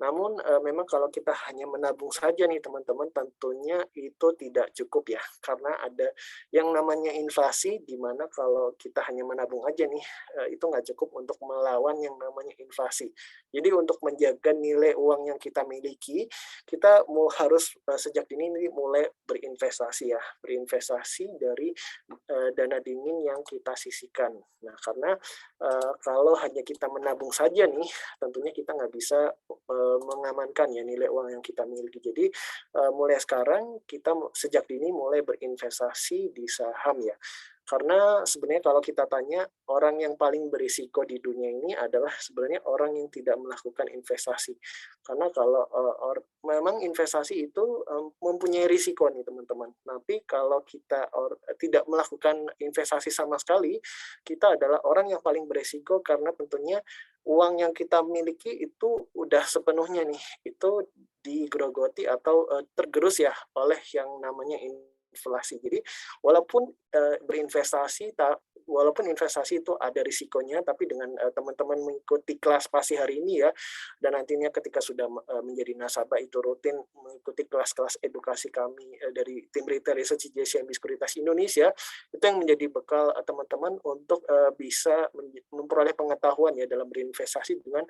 Namun memang kalau kita hanya menabung saja nih teman-teman, tentunya itu tidak cukup ya, karena ada yang namanya inflasi, di mana kalau kita hanya menabung aja nih, itu nggak cukup untuk melawan yang namanya inflasi. Jadi untuk menjaga nilai uang yang kita miliki, kita harus sejak dini mulai berinvestasi ya, berinvestasi dari dana dingin yang kita sisihkan. Nah, karena kalau hanya kita menabung saja nih, tentunya kita nggak bisa mengamankan ya nilai uang yang kita miliki. Jadi mulai sekarang kita sejak dini mulai berinvestasi di saham ya. Karena sebenarnya kalau kita tanya, orang yang paling berisiko di dunia ini adalah sebenarnya orang yang tidak melakukan investasi. Karena kalau memang investasi itu mempunyai risiko nih teman-teman. Tapi kalau kita tidak melakukan investasi sama sekali, kita adalah orang yang paling berisiko, karena tentunya uang yang kita miliki itu udah sepenuhnya nih, itu digerogoti atau tergerus ya oleh yang namanya inflasi. Jadi walaupun walaupun investasi itu ada risikonya, tapi dengan teman-teman mengikuti kelas pasti hari ini ya, dan nantinya ketika sudah menjadi nasabah itu rutin mengikuti kelas-kelas edukasi kami dari tim Retail Research CGSMB Sekuritas Indonesia, itu yang menjadi bekal teman-teman untuk bisa memperoleh pengetahuan ya dalam berinvestasi dengan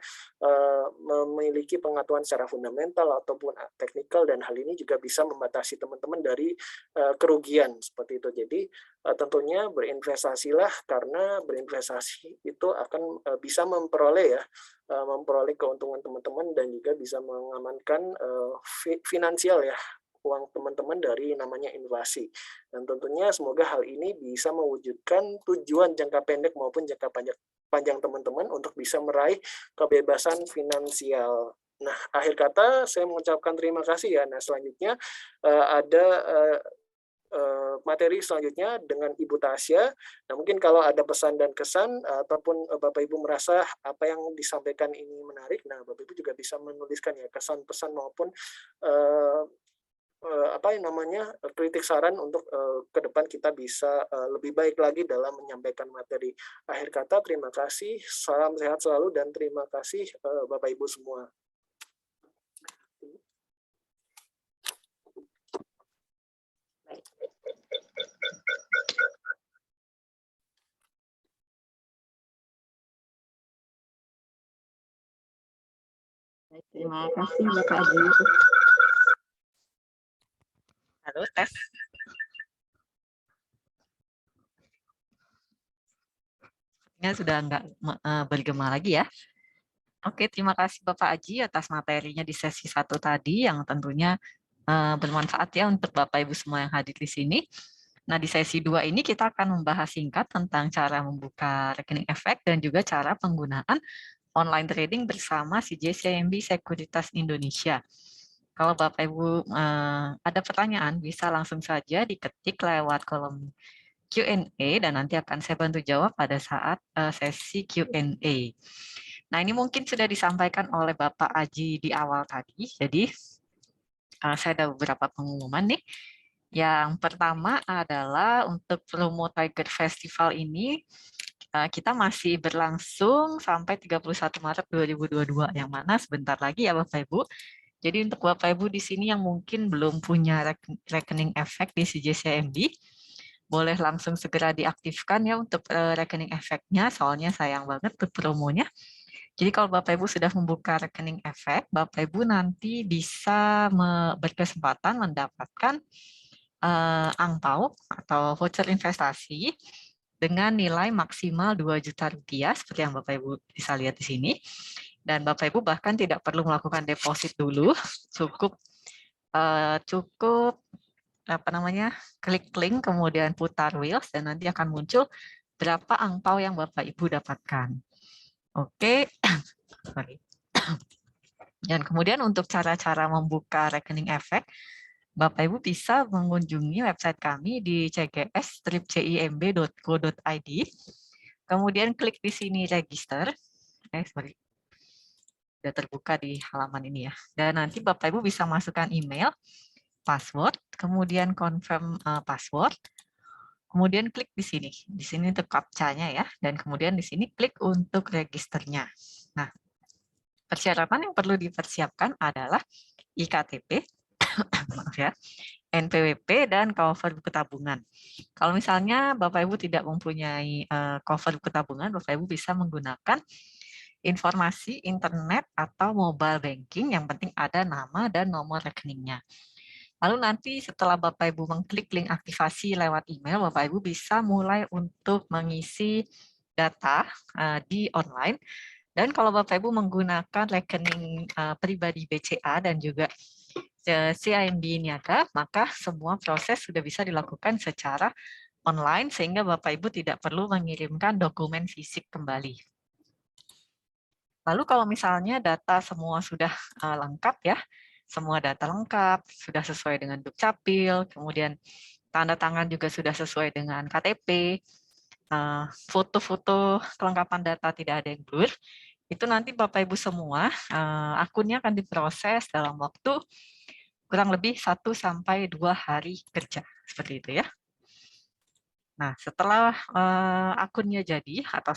memiliki pengetahuan secara fundamental ataupun teknikal, dan hal ini juga bisa membatasi teman-teman dari kerugian seperti itu. Jadi tentunya berinvestasilah, karena berinvestasi itu akan bisa memperoleh keuntungan teman-teman, dan juga bisa mengamankan finansial ya, uang teman-teman dari namanya inflasi. Dan tentunya semoga hal ini bisa mewujudkan tujuan jangka pendek maupun jangka panjang teman-teman untuk bisa meraih kebebasan finansial. Nah, akhir kata saya mengucapkan terima kasih ya. Nah, selanjutnya ada materi selanjutnya dengan Ibu Tasya. Nah, mungkin kalau ada pesan dan kesan ataupun Bapak Ibu merasa apa yang disampaikan ini menarik, nah Bapak Ibu juga bisa menuliskan ya kesan, pesan maupun kritik saran untuk ke depan kita bisa lebih baik lagi dalam menyampaikan materi. Akhir kata, terima kasih, salam sehat selalu, dan terima kasih Bapak Ibu semua. Terima kasih Bapak Aji. Halo, tes. Sudah nggak bergema lagi ya. Oke, terima kasih Bapak Aji atas materinya di sesi 1 tadi yang tentunya bermanfaat ya untuk Bapak Ibu semua yang hadir di sini. Nah, di sesi 2 ini kita akan membahas singkat tentang cara membuka rekening efek dan juga cara penggunaan online trading bersama CJCIMB Sekuritas Indonesia. Kalau Bapak Ibu ada pertanyaan, bisa langsung saja diketik lewat kolom Q&A dan nanti akan saya bantu jawab pada saat sesi Q&A. Nah, ini mungkin sudah disampaikan oleh Bapak Aji di awal tadi, jadi saya ada beberapa pengumuman nih. Yang pertama adalah untuk promo Tiger Festival ini, kita masih berlangsung sampai 31 Maret 2022, yang mana sebentar lagi ya Bapak Ibu. Jadi untuk Bapak Ibu di sini yang mungkin belum punya rekening efek di CJCIMB, boleh langsung segera diaktifkan ya untuk rekening efeknya, soalnya sayang banget tuh promonya. Jadi kalau Bapak Ibu sudah membuka rekening efek, Bapak Ibu nanti bisa berkesempatan mendapatkan angpau atau voucher investasi dengan nilai maksimal Rp2.000.000 seperti yang Bapak Ibu bisa lihat di sini. Dan Bapak Ibu bahkan tidak perlu melakukan deposit dulu, cukup klik link kemudian putar wheels dan nanti akan muncul berapa angpau yang Bapak Ibu dapatkan. Oke. Sorry. Dan kemudian untuk cara-cara membuka rekening efek, Bapak Ibu bisa mengunjungi website kami di cgs-cimb.co.id. Kemudian klik di sini register. Sudah terbuka di halaman ini ya. Dan nanti Bapak Ibu bisa masukkan email, password, kemudian confirm password, kemudian klik di sini. Di sini untuk captcha-nya ya, dan kemudian di sini klik untuk registernya. Nah, persyaratan yang perlu dipersiapkan adalah IKTP, maaf ya, NPWP, dan cover buku tabungan. Kalau misalnya Bapak Ibu tidak mempunyai cover buku tabungan, Bapak Ibu bisa menggunakan informasi internet atau mobile banking, yang penting ada nama dan nomor rekeningnya. Lalu nanti setelah Bapak Ibu mengklik link aktivasi lewat email, Bapak Ibu bisa mulai untuk mengisi data di online. Dan kalau Bapak Ibu menggunakan rekening pribadi BCA dan juga CIMB Niaga, maka semua proses sudah bisa dilakukan secara online sehingga Bapak Ibu tidak perlu mengirimkan dokumen fisik kembali. Lalu kalau misalnya data semua sudah lengkap ya, semua data lengkap, sudah sesuai dengan Dukcapil, kemudian tanda tangan juga sudah sesuai dengan KTP, foto-foto kelengkapan data tidak ada yang blur, itu nanti Bapak Ibu semua akunnya akan diproses dalam waktu kurang lebih 1 sampai 2 hari kerja, seperti itu ya. Nah, setelah akunnya jadi atau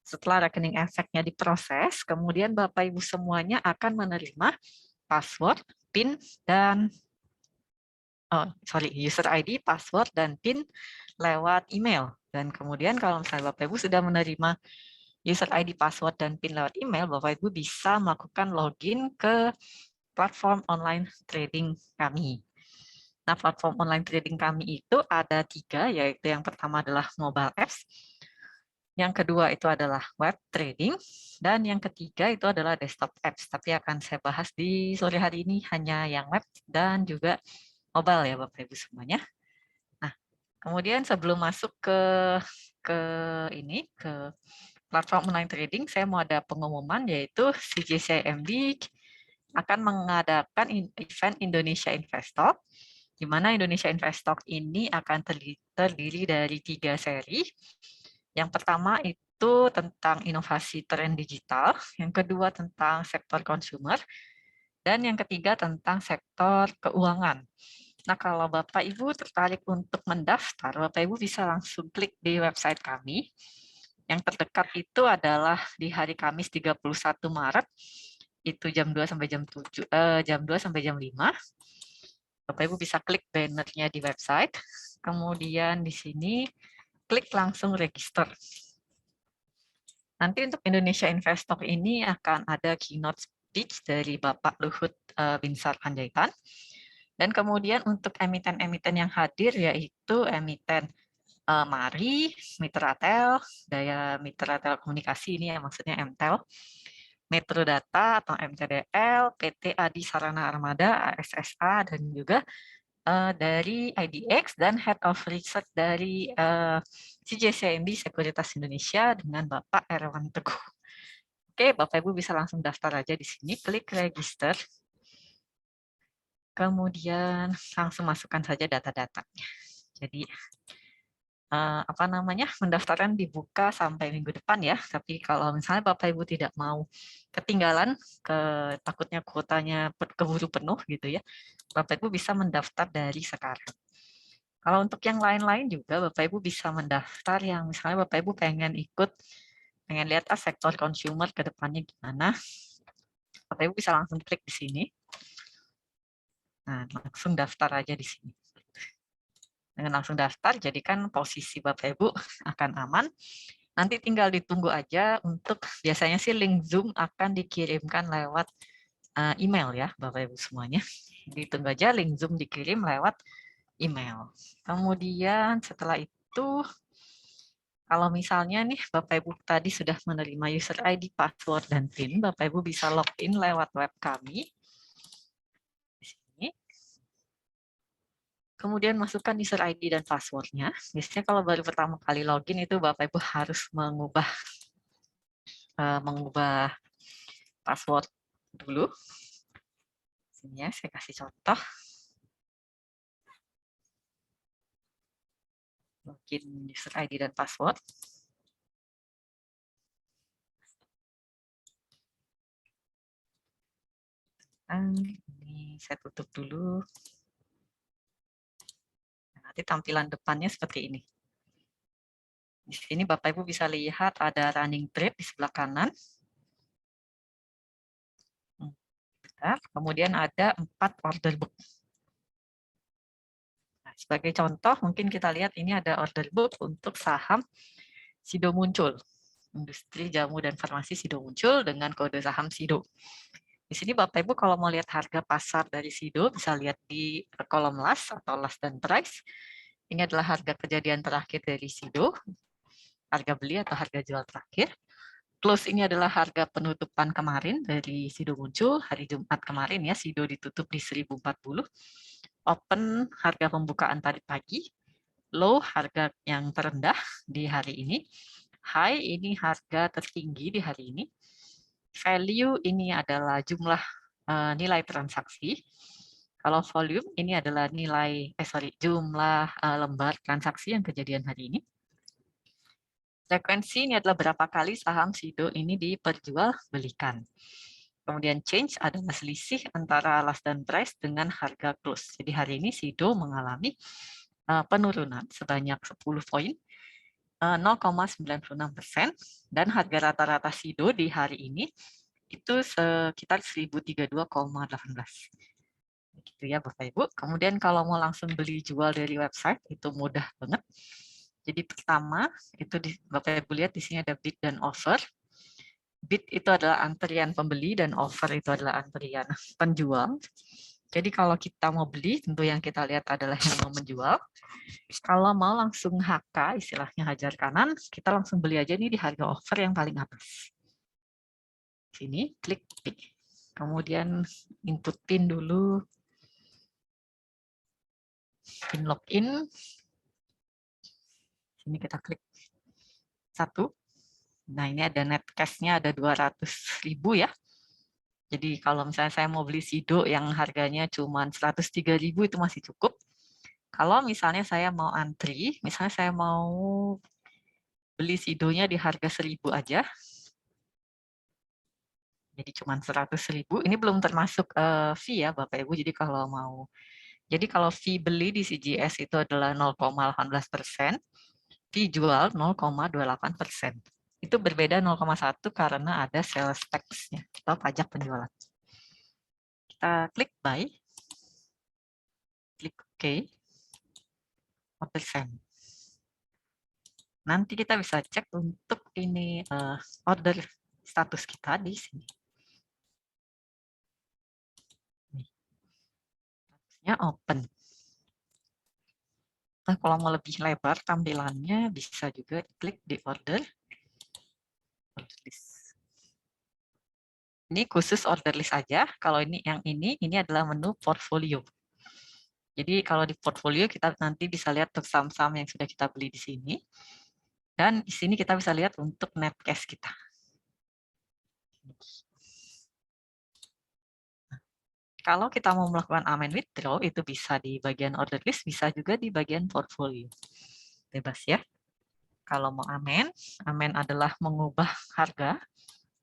setelah rekening efeknya diproses, kemudian Bapak Ibu semuanya akan menerima password, PIN, dan user ID, password, dan PIN lewat email. Dan kemudian kalau misalnya Bapak Ibu sudah menerima user ID, password, dan PIN lewat email, Bapak Ibu bisa melakukan login ke platform online trading kami. Nah, platform online trading kami itu ada 3, yaitu yang pertama adalah mobile apps, yang kedua itu adalah web trading, dan yang ketiga itu adalah desktop apps. Tapi akan saya bahas di sore hari ini hanya yang web dan juga mobile ya Bapak Ibu semuanya. Nah, kemudian sebelum masuk ke platform online trading, saya mau ada pengumuman yaitu CJCIMB akan mengadakan event Indonesia Investtalk, di mana Indonesia Investtalk ini akan terdiri dari 3 seri. Yang pertama itu tentang inovasi tren digital, yang kedua tentang sektor consumer, Dan yang ketiga tentang sektor keuangan. Nah, kalau Bapak Ibu tertarik untuk mendaftar, Bapak Ibu bisa langsung klik di website kami. Yang terdekat itu adalah di hari Kamis 31 Maret, itu jam 2 sampai jam 2 sampai jam 5. Bapak Ibu bisa klik bannernya di website. Kemudian di sini klik langsung register. Nanti untuk Indonesia Investor ini akan ada keynote speech dari Bapak Luhut Binsar Panjaitan. Dan kemudian untuk emiten-emiten yang hadir yaitu emiten Mari, Mitratel, Daya Mitra Telekomunikasi ini ya maksudnya MTEL, Metro Data atau MTDL, PT Adi Sarana Armada, ASSA, dan juga dari IDX dan Head of Research dari CJCMB Sekuritas Indonesia dengan Bapak Erwan Teguh. Oke, Bapak Ibu bisa langsung daftar aja di sini, klik register. Kemudian langsung masukkan saja data-datanya. Jadi pendaftaran dibuka sampai minggu depan ya. Tapi kalau misalnya Bapak Ibu tidak mau ketinggalan, takutnya kuotanya keburu penuh gitu ya, Bapak Ibu bisa mendaftar dari sekarang. Kalau untuk yang lain-lain juga Bapak Ibu bisa mendaftar yang misalnya Bapak Ibu pengen lihat sektor consumer ke depannya gimana. Bapak Ibu bisa langsung klik di sini. Nah, langsung daftar aja di sini. Dengan langsung daftar, jadikan posisi Bapak Ibu akan aman. Nanti tinggal ditunggu aja untuk, biasanya sih link Zoom akan dikirimkan lewat email ya Bapak Ibu semuanya. Ditunggu aja link Zoom dikirim lewat email. Kemudian setelah itu, kalau misalnya nih Bapak Ibu tadi sudah menerima user ID, password, dan PIN, Bapak Ibu bisa login lewat web kami. Di sini. Kemudian masukkan user ID dan password-nya. Biasanya kalau baru pertama kali login itu Bapak Ibu harus mengubah password dulu. Sini ya, saya kasih contoh. Login user ID dan password. Ini saya tutup dulu. Nanti tampilan depannya seperti ini. Di sini Bapak Ibu bisa lihat ada running trade di sebelah kanan. Kemudian ada 4 order book. Nah, sebagai contoh, mungkin kita lihat ini ada order book untuk saham Sido Muncul. Industri Jamu dan Farmasi Sido Muncul dengan kode saham Sido. Di sini Bapak Ibu kalau mau lihat harga pasar dari Sido, bisa lihat di kolom last atau last dan price. Ini adalah harga kejadian terakhir dari Sido, harga beli atau harga jual terakhir. Close ini adalah harga penutupan kemarin dari Sido Muncul, hari Jumat kemarin ya, Sido ditutup di 1040. Open harga pembukaan tadi pagi, low harga yang terendah di hari ini, high ini harga tertinggi di hari ini, value ini adalah jumlah nilai transaksi, kalau volume ini adalah jumlah lembar transaksi yang kejadian hari ini. Frekuensi ini adalah berapa kali saham Sido ini diperjualbelikan. Kemudian change adalah selisih antara last dan price dengan harga close. Jadi hari ini Sido mengalami penurunan sebanyak 10 poin, 0,96%, dan harga rata-rata Sido di hari ini itu sekitar 1032,18. Gitu ya Bapak Ibu. Kemudian kalau mau langsung beli jual dari website itu mudah banget. Jadi pertama itu Bapak Ibu lihat di sini ada bid dan offer. Bid itu adalah antrian pembeli dan offer itu adalah antrian penjual. Jadi kalau kita mau beli, tentu yang kita lihat adalah yang mau menjual. Kalau mau langsung HK, istilahnya hajar kanan, kita langsung beli aja nih di harga offer yang paling atas. Sini, klik P. Kemudian input PIN dulu. PIN login. Sini kita klik 1. Nah, ini ada net cash-nya ada 200.000 ya. Jadi kalau misalnya saya mau beli Sido yang harganya cuma 103.000 itu masih cukup. Kalau misalnya saya mau antri, misalnya saya mau beli Sidonya di harga 1.000 aja. Jadi cuma 100.000. Ini belum termasuk fee ya Bapak Ibu. Jadi kalau fee beli di CGS itu adalah 0,18%, fee jual 0,28%. Itu berbeda 0,1 karena ada sales tax-nya atau pajak penjualan. Kita klik buy, klik OK, order send. Nanti kita bisa cek untuk ini order status kita di sini. Statusnya open. Nah, kalau mau lebih lebar tampilannya bisa juga klik di order list. Ini khusus order list aja. Kalau ini adalah menu portfolio. Jadi kalau di portfolio kita nanti bisa lihat saham-saham yang sudah kita beli di sini. Dan di sini kita bisa lihat untuk net cash kita. Kalau kita mau melakukan amen withdraw, itu bisa di bagian order list, bisa juga di bagian portfolio. Bebas ya. Kalau mau amen adalah mengubah harga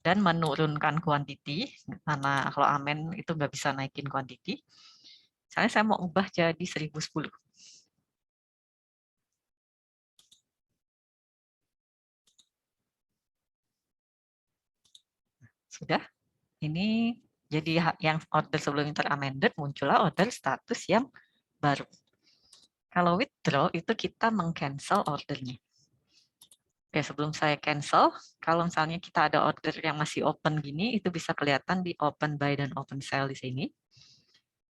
dan menurunkan kuantiti. Karena kalau amen itu nggak bisa naikin kuantiti. Misalnya saya mau ubah jadi 1010. Sudah. Ini jadi yang order sebelumnya teramended, muncullah order status yang baru. Kalau withdraw itu kita meng-cancel ordernya. Oke, sebelum saya cancel, kalau misalnya kita ada order yang masih open gini, itu bisa kelihatan di open buy dan open sell di sini.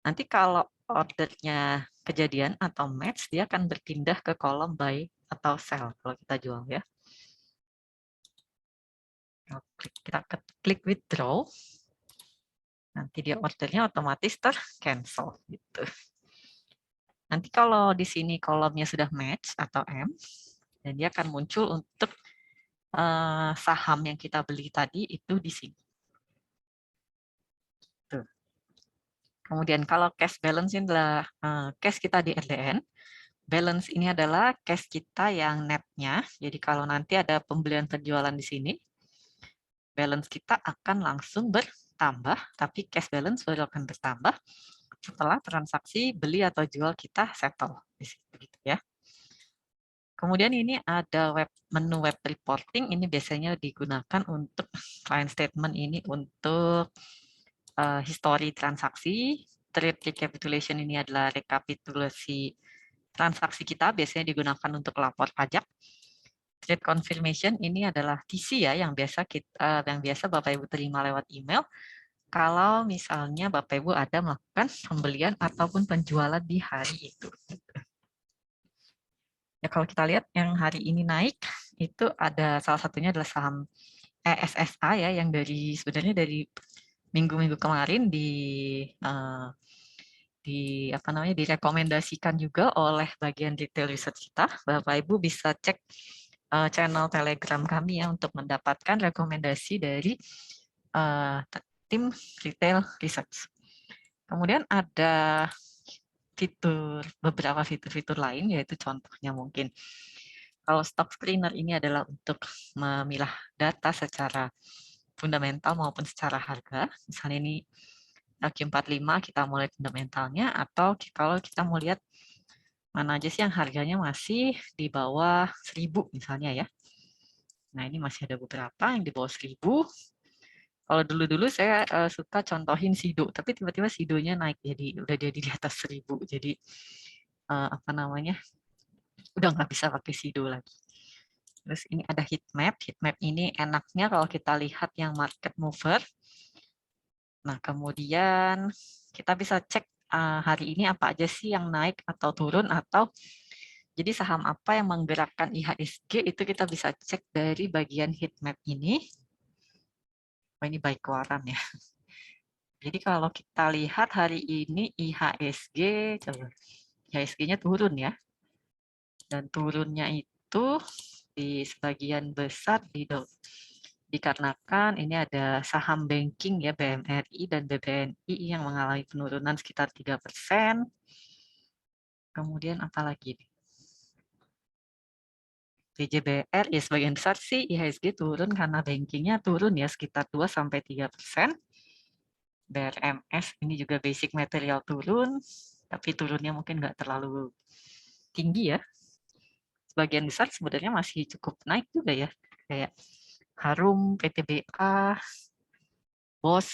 Nanti kalau ordernya kejadian atau match, dia akan berpindah ke kolom buy atau sell kalau kita jual ya. Kita klik withdraw, nanti dia ordernya otomatis ter-cancel gitu. Nanti kalau di sini kolomnya sudah match atau M, dan dia akan muncul untuk saham yang kita beli tadi itu di sini. Tuh. Kemudian kalau cash balance ini adalah cash kita di RDN, balance ini adalah cash kita yang netnya. Jadi kalau nanti ada pembelian penjualan di sini, balance kita akan langsung bertambah, tapi cash balance baru akan bertambah setelah transaksi beli atau jual kita settle di situ gitu ya. Kemudian ini ada menu web reporting, ini biasanya digunakan untuk client statement ini untuk history transaksi. Trade recapitulation ini adalah rekapitulasi transaksi kita, biasanya digunakan untuk lapor pajak. Trade confirmation ini adalah TC ya yang biasa Bapak Ibu terima lewat email. Kalau misalnya Bapak Ibu ada melakukan pembelian ataupun penjualan di hari itu. Ya kalau kita lihat yang hari ini naik itu ada salah satunya adalah saham SSA ya yang sebenarnya dari minggu-minggu kemarin direkomendasikan juga oleh bagian detail research kita. Bapak Ibu bisa cek channel Telegram kami ya untuk mendapatkan rekomendasi dari tim retail research. Kemudian ada beberapa fitur-fitur lain, yaitu contohnya mungkin kalau stock screener ini adalah untuk memilah data secara fundamental maupun secara harga. Misalnya ini Q45 kita mulai fundamentalnya, atau kalau kita mau lihat mana aja sih yang harganya masih di bawah 1000 misalnya ya. Nah ini masih ada beberapa yang di bawah 1000. Kalau dulu-dulu saya suka contohin Sido, tapi tiba-tiba Sidonya naik udah jadi di atas 1000. Jadi udah nggak bisa pakai Sido lagi. Terus ini ada heat map. Heat map ini enaknya kalau kita lihat yang market mover. Nah kemudian kita bisa cek hari ini apa aja sih yang naik atau turun, atau jadi saham apa yang menggerakkan IHSG itu kita bisa cek dari bagian heat map ini. Oh, ini by keluaran ya. Jadi kalau kita lihat hari ini IHSG, coba IHSG-nya turun ya. Dan turunnya itu di sebagian besar dikarenakan ini ada saham banking ya, BMRI dan BBNI yang mengalami penurunan sekitar 3%. Kemudian apa lagi? PJBR ya sebagian besar sih IHSG turun karena bankingnya turun ya sekitar 2-3%. BRMS ini juga basic material turun, tapi turunnya mungkin nggak terlalu tinggi ya. Sebagian besar sebenarnya masih cukup naik juga ya, kayak Harum, PTBA, BOS,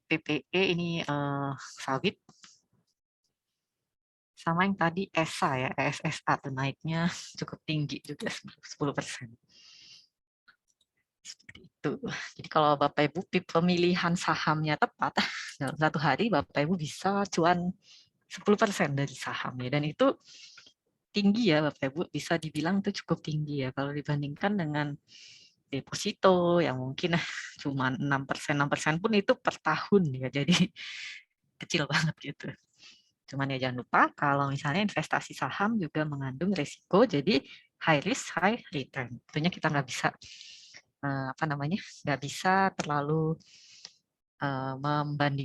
PPE ini sawit, sama yang tadi ESA ya, ESSA tuh naiknya cukup tinggi juga 10%. Seperti itu. Jadi kalau Bapak Ibu pemilihan sahamnya tepat, dalam satu hari Bapak Ibu bisa cuan 10% dari sahamnya, dan itu tinggi ya Bapak Ibu, bisa dibilang itu cukup tinggi ya kalau dibandingkan dengan deposito yang mungkin cuma 6% pun itu per tahun ya, jadi kecil banget gitu. Cuman ya jangan lupa kalau misalnya investasi saham juga mengandung resiko, jadi high risk high return. Tentunya kita nggak bisa nggak bisa terlalu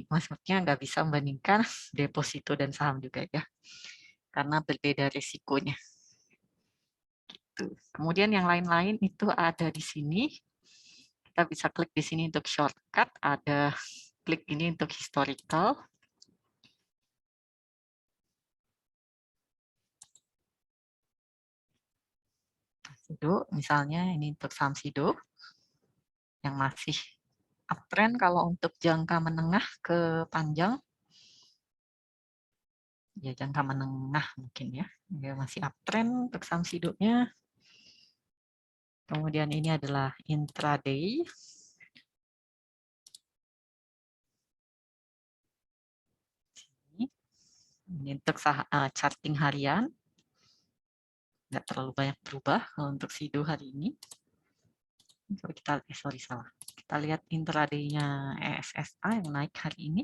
maksudnya nggak bisa membandingkan deposito dan saham juga ya, karena berbeda risikonya. Kemudian yang lain-lain itu ada di sini. Kita bisa klik di sini untuk shortcut, ada klik ini untuk historical. Sido, misalnya ini untuk saham Sido yang masih uptrend. Kalau untuk jangka menengah ke panjang, ya jangka menengah mungkin ya, dia masih uptrend untuk saham Sido-nya. Kemudian ini adalah intraday. Ini untuk charting harian. Nggak terlalu banyak berubah kalau untuk Sido hari ini. Coba kita, salah. Kita lihat intraday-nya ESSA yang naik hari ini.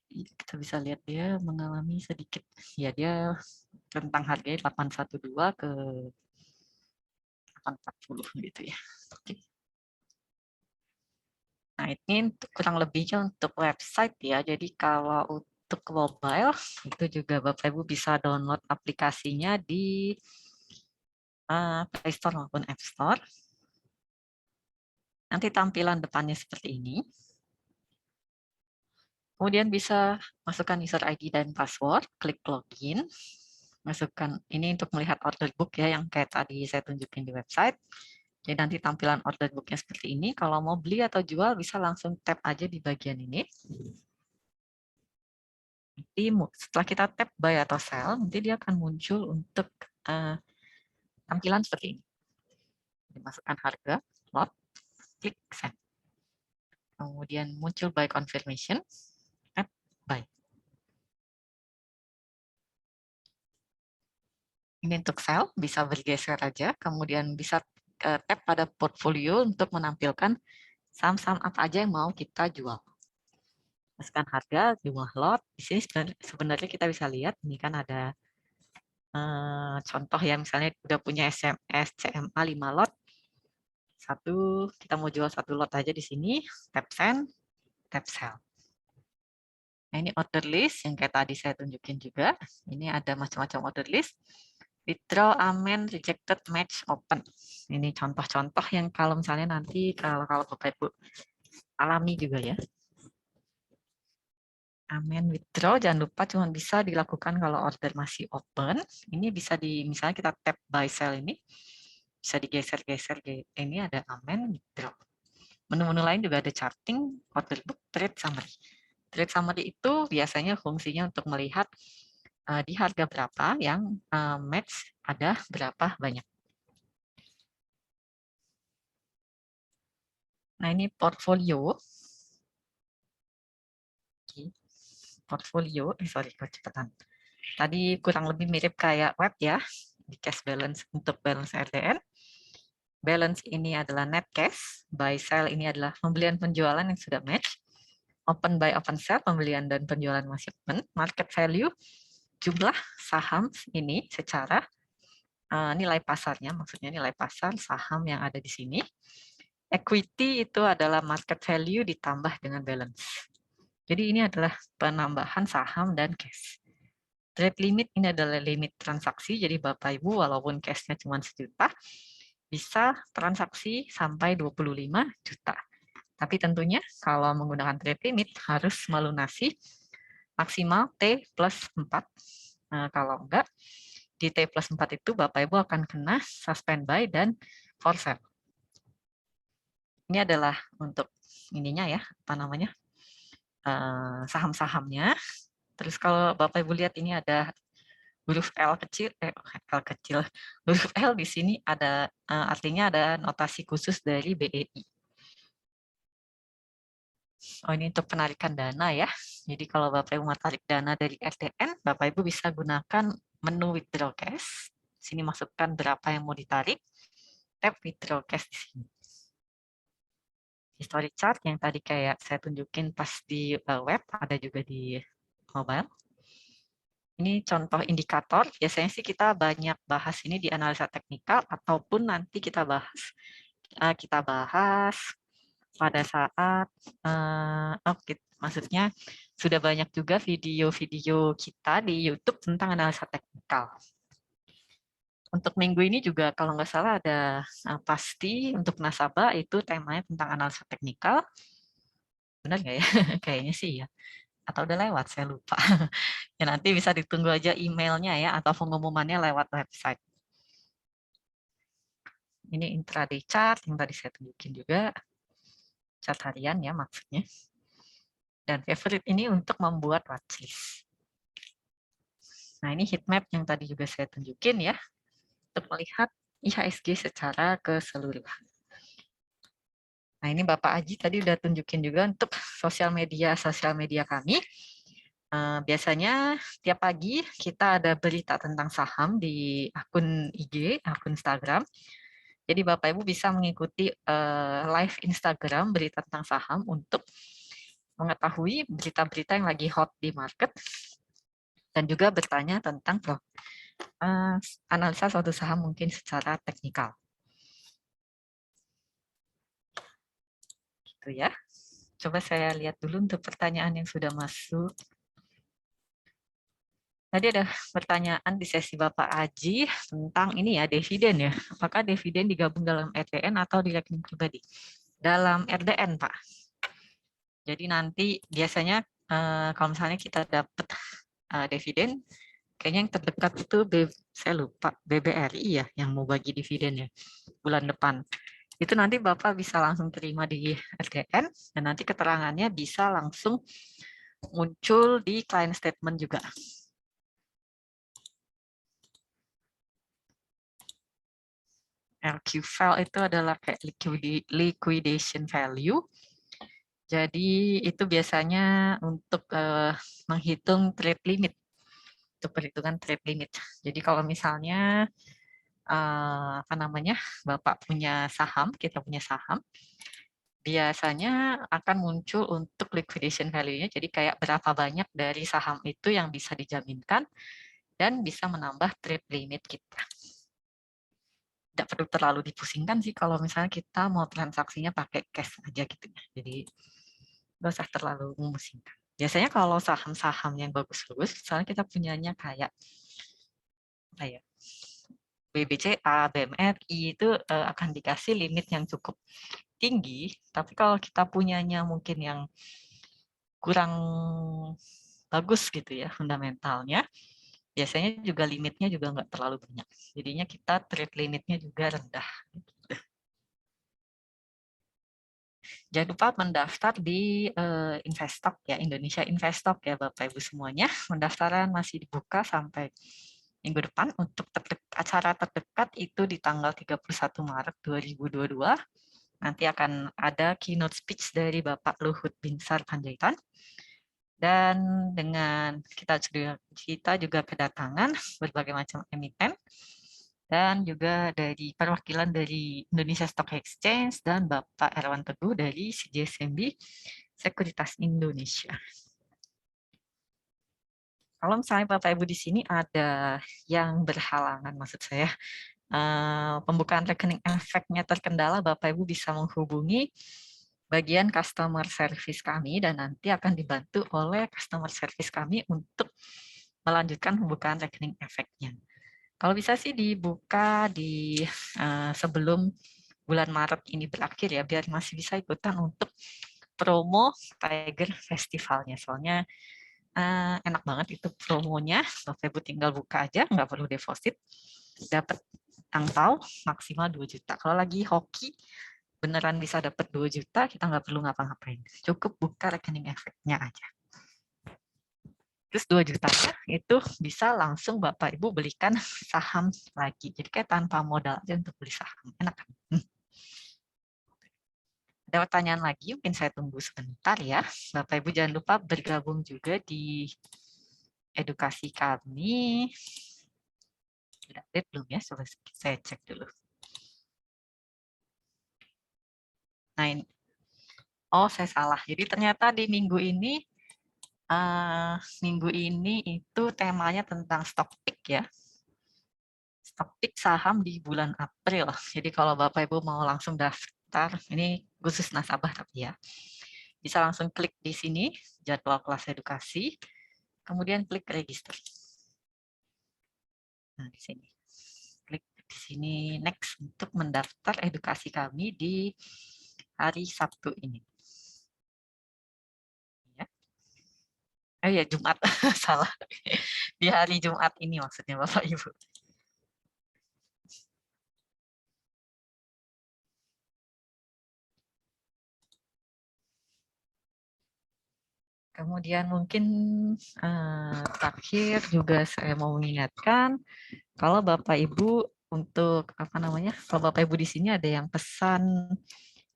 Kita bisa lihat dia mengalami sedikit, ya dia rentang harganya 812 ke 840 gitu ya. Oke. Nah ini kurang lebihnya untuk website ya. Jadi kalau untuk mobile itu juga Bapak Ibu bisa download aplikasinya di Play Store maupun App Store. Nanti tampilan depannya seperti ini. Kemudian bisa masukkan user ID dan password, klik login. Masukkan ini untuk melihat order book ya, yang kayak tadi saya tunjukin di website. Jadi nanti tampilan order booknya seperti ini. Kalau mau beli atau jual bisa langsung tap aja di bagian ini. Nanti setelah kita tap buy atau sell, nanti dia akan muncul untuk tampilan seperti ini. Dimasukkan harga, lot, klik send. Kemudian muncul buy confirmation, tap buy. Ini untuk sell, bisa bergeser aja, kemudian bisa tap pada portfolio untuk menampilkan saham-saham apa aja yang mau kita jual. Masukkan harga, jumlah lot. Di sini sebenarnya kita bisa lihat, ini kan ada contoh ya, misalnya udah punya CMA 5 lot. Kita mau jual 1 lot aja di sini, tap send, tap sell. Nah ini order list yang kayak tadi saya tunjukin juga. Ini ada macam-macam order list. Withdraw, amend, rejected, match, open. Ini contoh-contoh yang kalau misalnya nanti kalau Bapak Ibu alami juga ya. Amen, withdraw jangan lupa cuma bisa dilakukan kalau order masih open. Ini bisa misalnya kita tap buy sell ini, bisa digeser-geser. Ini ada amen, withdraw. Menu-menu lain juga ada charting, order book, trade summary. Trade summary itu biasanya fungsinya untuk melihat di harga berapa yang match ada berapa banyak. Nah ini portfolio. Portfolio, sorry kecepatan. Tadi kurang lebih mirip kayak web ya, di cash balance untuk balance RDN. Balance ini adalah net cash, buy sell ini adalah pembelian penjualan yang sudah match, open buy open sell pembelian dan penjualan masih open, market value jumlah saham ini secara nilai pasarnya, maksudnya nilai pasar saham yang ada di sini. Equity itu adalah market value ditambah dengan balance. Jadi ini adalah penambahan saham dan cash. Trade limit ini adalah limit transaksi, jadi Bapak Ibu walaupun cash-nya cuma 1 juta, bisa transaksi sampai 25 juta. Tapi tentunya kalau menggunakan trade limit harus melunasi maksimal T plus 4. Nah, kalau enggak, di T plus 4 itu Bapak Ibu akan kena suspend buy dan for sale. Ini adalah untuk ininya ya, apa namanya, saham-sahamnya. Terus kalau Bapak Ibu lihat ini ada huruf L kecil, L kecil, huruf L di sini ada artinya ada notasi khusus dari BEI. Oh, ini untuk penarikan dana ya. Jadi kalau Bapak Ibu mau tarik dana dari RTN, Bapak Ibu bisa gunakan menu withdraw cash. Sini masukkan berapa yang mau ditarik. Tap withdraw cash di sini. History chart yang tadi kayak saya tunjukin pas di web, ada juga di mobile. Ini contoh indikator, biasanya sih kita banyak bahas ini di analisa teknikal ataupun nanti kita bahas pada saat maksudnya sudah banyak juga video-video kita di YouTube tentang analisa teknikal. Untuk minggu ini juga kalau nggak salah ada pasti untuk nasabah itu temanya tentang analisa teknikal. Benar nggak ya? Kayaknya sih ya. Atau udah lewat, saya lupa. Ya nanti bisa ditunggu aja emailnya ya atau pengumumannya lewat website. Ini intraday chart yang tadi saya tunjukin juga. Chart harian ya maksudnya. Dan favorite ini untuk membuat watchlist. Nah ini heat map yang tadi juga saya tunjukin ya. Untuk melihat IHSG secara keseluruhan. Nah ini Bapak Aji tadi udah tunjukin juga untuk sosial media kami. Biasanya tiap pagi kita ada berita tentang saham di akun IG, akun Instagram. Jadi Bapak Ibu bisa mengikuti live Instagram berita tentang saham untuk mengetahui berita-berita yang lagi hot di market dan juga bertanya tentang analisa suatu saham mungkin secara teknikal. Gitu ya. Coba saya lihat dulu untuk pertanyaan yang sudah masuk. Tadi ada pertanyaan di sesi Bapak Aji tentang ini ya, dividen ya. Apakah dividen digabung dalam RDN atau di rekening pribadi? Dalam RDN, Pak. Jadi nanti biasanya kalau misalnya kita dapat dividen, kayaknya yang terdekat itu saya lupa, BBRI ya yang mau bagi dividen ya bulan depan. Itu nanti Bapak bisa langsung terima di RDN dan nanti keterangannya bisa langsung muncul di client statement juga. LQ file itu adalah kayak liquidation value. Jadi itu biasanya untuk menghitung trade limit, untuk perhitungan trade limit. Jadi kalau misalnya apa namanya, Bapak punya saham, kita punya saham, biasanya akan muncul untuk liquidation value-nya. Jadi kayak berapa banyak dari saham itu yang bisa dijaminkan dan bisa menambah trade limit kita. Tidak perlu terlalu dipusingkan sih kalau misalnya kita mau transaksinya pakai cash aja gitu ya. Jadi nggak usah terlalu memusingkan. Biasanya kalau saham-saham yang bagus-bagus, misalnya kita punyanya kayak apa ya, BBCA, BMRI itu akan dikasih limit yang cukup tinggi. Tapi kalau kita punyanya mungkin yang kurang bagus gitu ya fundamentalnya, biasanya juga limitnya juga nggak terlalu banyak. Jadinya kita trade limitnya juga rendah. Jangan lupa mendaftar di Investstock ya, Indonesia Investstock ya Bapak Ibu semuanya. Pendaftaran masih dibuka sampai minggu depan. Untuk acara terdekat itu di tanggal 31 Maret 2022. Nanti akan ada keynote speech dari Bapak Luhut Binsar Panjaitan. Dan dengan kita juga kedatangan berbagai macam emiten dan juga dari perwakilan dari Indonesia Stock Exchange dan Bapak Erwan Teguh dari CJSMB Sekuritas Indonesia. Kalau misalnya Bapak Ibu di sini ada yang berhalangan, maksud saya pembukaan rekening efeknya terkendala, Bapak Ibu bisa menghubungi bagian customer service kami dan nanti akan dibantu oleh customer service kami untuk melanjutkan pembukaan rekening efeknya. Kalau bisa sih dibuka di sebelum bulan Maret ini berakhir ya, biar masih bisa ikutan untuk promo Tiger Festivalnya. Soalnya enak banget itu promonya, Bapak Ibu tinggal buka aja, nggak perlu deposit, dapat angpau maksimal 2 juta. Kalau lagi hoki, beneran bisa dapat 2 juta, kita nggak perlu ngapa-ngapain. Cukup buka rekening efeknya aja. Terus 2 jutanya itu bisa langsung Bapak Ibu belikan saham lagi. Jadi kayak tanpa modal aja untuk beli saham. Enak kan? Ada pertanyaan lagi, mungkin saya tunggu sebentar ya. Bapak Ibu jangan lupa bergabung juga di edukasi kami. Sudah update belum ya? Coba saya cek dulu. Nah ini. Oh, saya salah. Jadi ternyata di minggu ini itu temanya tentang stock pick ya. Stock pick saham di bulan April. Jadi kalau Bapak Ibu mau langsung daftar, ini khusus nasabah tapi ya. Bisa langsung klik di sini, jadwal kelas edukasi, kemudian klik register. Nah, di sini. Klik di sini next untuk mendaftar edukasi kami di hari Sabtu ini. Ya. Oh ya, Jumat. Salah. Di hari Jumat ini maksudnya Bapak Ibu. Kemudian mungkin terakhir juga saya mau mengingatkan kalau Bapak Ibu untuk apa namanya, kalau Bapak Ibu di sini ada yang pesan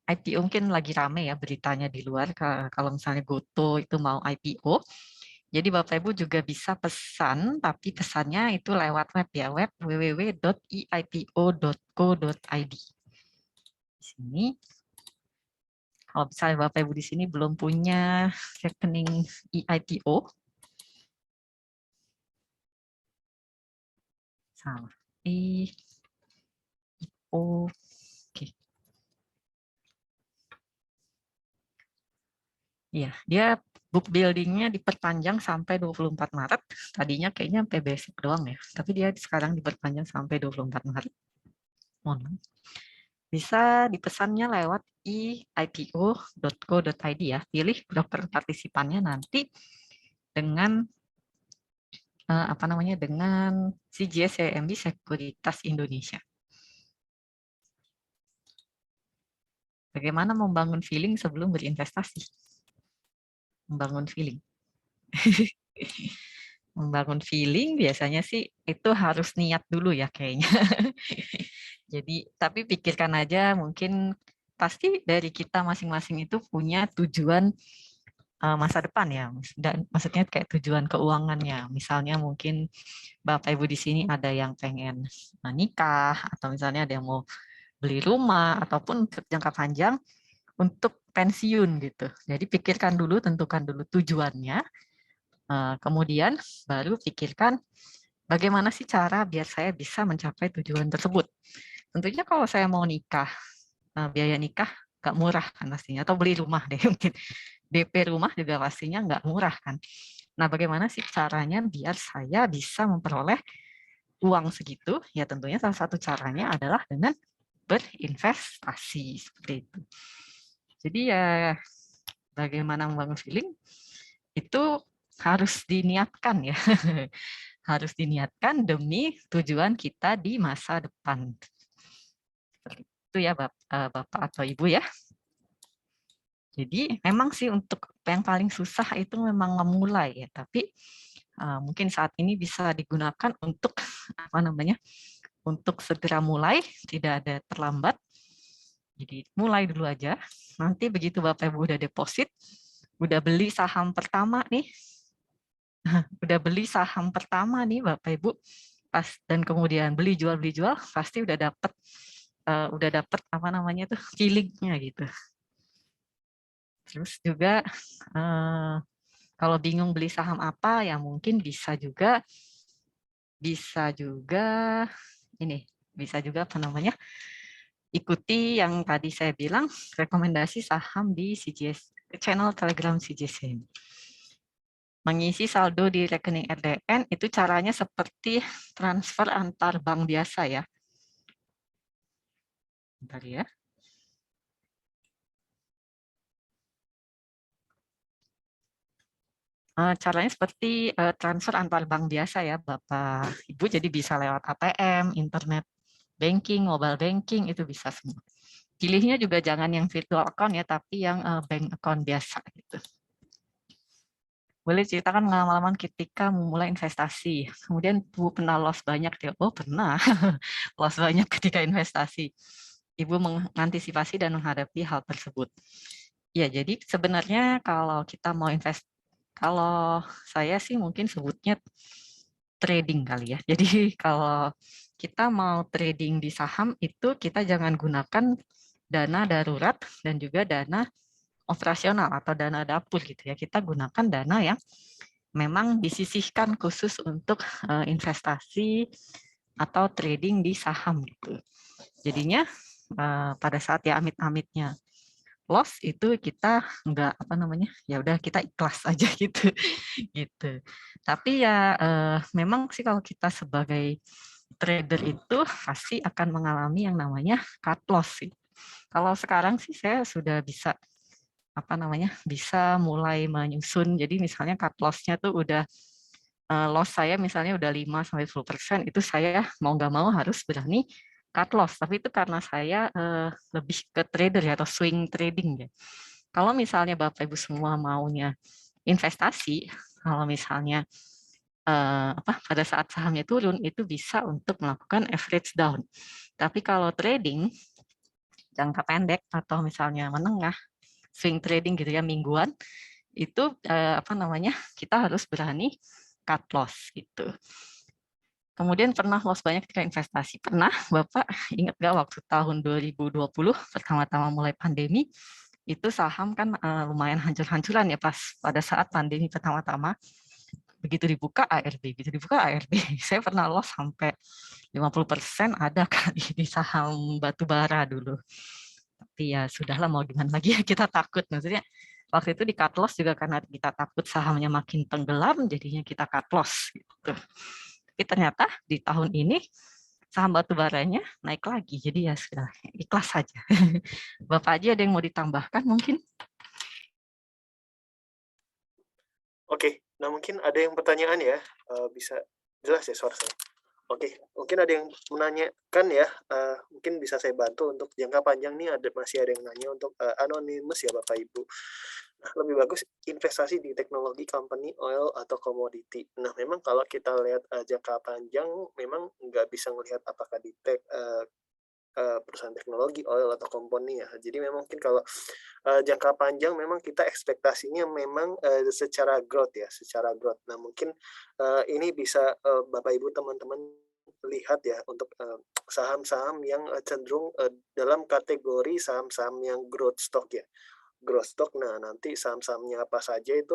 IPO mungkin lagi rame ya beritanya di luar kalau misalnya Goto itu mau IPO. Jadi Bapak Ibu juga bisa pesan tapi pesannya itu lewat web ya, web www.eipo.co.id. Di sini kalau misalnya Bapak Ibu di sini belum punya rekening EIPO, salah. EIPO, oke. Iya, dia book building-nya diperpanjang sampai 24 Maret. Tadinya kayaknya sampai besok doang ya, tapi dia sekarang diperpanjang sampai 24 Maret. Mohon. Bisa dipesannya lewat eipo.co.id ya. Pilih broker partisipannya nanti dengan apa namanya dengan CGS CIMB Sekuritas Indonesia. Bagaimana membangun feeling sebelum berinvestasi? Membangun feeling. Membangun feeling biasanya sih itu harus niat dulu ya kayaknya. Jadi tapi pikirkan aja mungkin pasti dari kita masing-masing itu punya tujuan masa depan ya. Dan maksudnya kayak tujuan keuangannya. Misalnya mungkin Bapak Ibu di sini ada yang pengen menikah atau misalnya ada yang mau beli rumah ataupun jangka panjang untuk pensiun gitu. Jadi pikirkan dulu, tentukan dulu tujuannya, kemudian baru pikirkan bagaimana sih cara biar saya bisa mencapai tujuan tersebut. Tentunya kalau saya mau nikah, biaya nikah nggak murah kan pastinya, atau beli rumah deh mungkin. DP rumah juga pastinya nggak murah kan. Nah bagaimana sih caranya biar saya bisa memperoleh uang segitu? Ya tentunya salah satu caranya adalah dengan berinvestasi seperti itu. Jadi ya bagaimana membangun feeling itu harus diniatkan ya. Harus diniatkan demi tujuan kita di masa depan. Seperti itu ya Bapak atau Ibu ya. Jadi memang sih untuk yang paling susah itu memang memulai ya, tapi mungkin saat ini bisa digunakan untuk apa namanya? Untuk segera mulai, tidak ada terlambat. Jadi mulai dulu aja. Nanti begitu Bapak Ibu udah deposit, udah beli saham pertama nih, udah beli saham pertama nih Bapak Ibu, pas dan kemudian beli jual pasti udah dapet apa namanya tuh feelingnya gitu. Terus juga kalau bingung beli saham apa ya mungkin bisa juga ini bisa juga apa namanya ikuti yang tadi saya bilang, rekomendasi saham di CGS, channel Telegram CGS ini. Mengisi saldo di rekening RDN itu caranya seperti transfer antar bank biasa ya. Bentar ya. Caranya seperti transfer antar bank biasa ya, Bapak Ibu. Jadi bisa lewat ATM, internet banking, mobile banking, itu bisa semua. Pilihnya juga jangan yang virtual account ya, tapi yang bank account biasa gitu. Boleh ceritakan pengalaman ketika memulai investasi. Kemudian Bu pernah loss banyak ya. Oh pernah, loss banyak ketika investasi. Ibu mengantisipasi dan menghadapi hal tersebut. Ya, jadi sebenarnya kalau kita mau invest, kalau saya sih mungkin sebutnya trading kali ya. Jadi kalau kita mau trading di saham itu kita jangan gunakan dana darurat dan juga dana operasional atau dana dapur gitu ya. Kita gunakan dana yang memang disisihkan khusus untuk investasi atau trading di saham gitu. Jadinya pada saat ya amit-amitnya loss itu kita nggak apa namanya, ya udah kita ikhlas aja gitu gitu. Tapi ya memang sih kalau kita sebagai trader itu pasti akan mengalami yang namanya cut loss sih. Kalau sekarang sih saya sudah bisa apa namanya, bisa mulai menyusun. Jadi misalnya cut loss-nya tuh udah loss saya misalnya udah 5-10%, itu saya mau nggak mau harus berani cut loss. Tapi itu karena saya lebih ke trader ya, atau swing trading ya. Kalau misalnya Bapak Ibu semua maunya investasi, kalau misalnya pada saat sahamnya turun itu bisa untuk melakukan average down. Tapi kalau trading jangka pendek atau misalnya menengah, swing trading gitu ya mingguan, itu apa namanya, kita harus berani cut loss gitu. Kemudian pernah loss banyak ketika investasi. Pernah, Bapak ingat nggak waktu tahun 2020 pertama-tama mulai pandemi, itu saham kan lumayan hancur-hancuran ya pas pada saat pandemi pertama-tama. Begitu dibuka ARB, begitu dibuka ARB. Saya pernah loss sampai 50% ada kali di saham batu bara dulu. Tapi ya sudahlah, mau gimana lagi ya, kita takut. Maksudnya waktu itu di cut loss juga karena kita takut sahamnya makin tenggelam, jadinya kita cut loss gitu. Tapi ternyata di tahun ini saham batu baranya naik lagi. Jadi ya sudah, ikhlas saja. Bapak aja ada yang mau ditambahkan mungkin? Oke, nah mungkin ada yang pertanyaan ya, bisa jelas ya suara saya? Oke, mungkin ada yang menanyakan ya, mungkin bisa saya bantu untuk jangka panjang nih, masih ada yang nanya untuk anonymous ya Bapak Ibu. Nah, lebih bagus investasi di teknologi, company, oil, atau komoditi. Nah, memang kalau kita lihat jangka panjang, memang nggak bisa melihat apakah di perusahaan teknologi, oil, atau company ya. Jadi memang mungkin kalau jangka panjang memang kita ekspektasinya memang secara growth ya, secara growth. Nah mungkin ini bisa Bapak Ibu teman-teman lihat ya untuk saham-saham yang cenderung dalam kategori saham-saham yang growth stock ya. Growth stock, nah nanti saham-sahamnya apa saja itu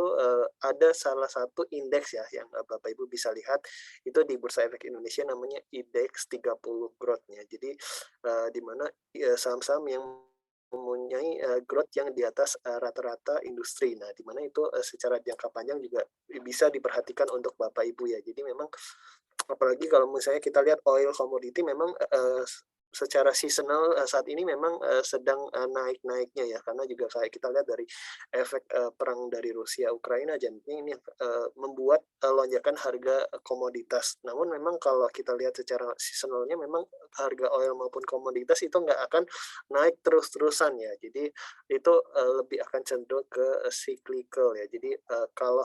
ada salah satu indeks ya yang Bapak Ibu bisa lihat itu di Bursa Efek Indonesia namanya indeks 30 growth-nya. Jadi di mana saham-saham yang mempunyai growth yang di atas rata-rata industri. Nah, di mana itu secara jangka panjang juga bisa diperhatikan untuk Bapak Ibu ya. Jadi memang apalagi kalau misalnya kita lihat oil commodity memang secara seasonal saat ini memang sedang naik-naiknya ya, karena juga kayak kita lihat dari efek perang dari Rusia Ukraina dan ini membuat lonjakan harga komoditas. Namun memang kalau kita lihat secara seasonalnya memang harga oil maupun komoditas itu nggak akan naik terus-terusan ya. Jadi itu lebih akan cenderung ke cyclical ya. Jadi kalau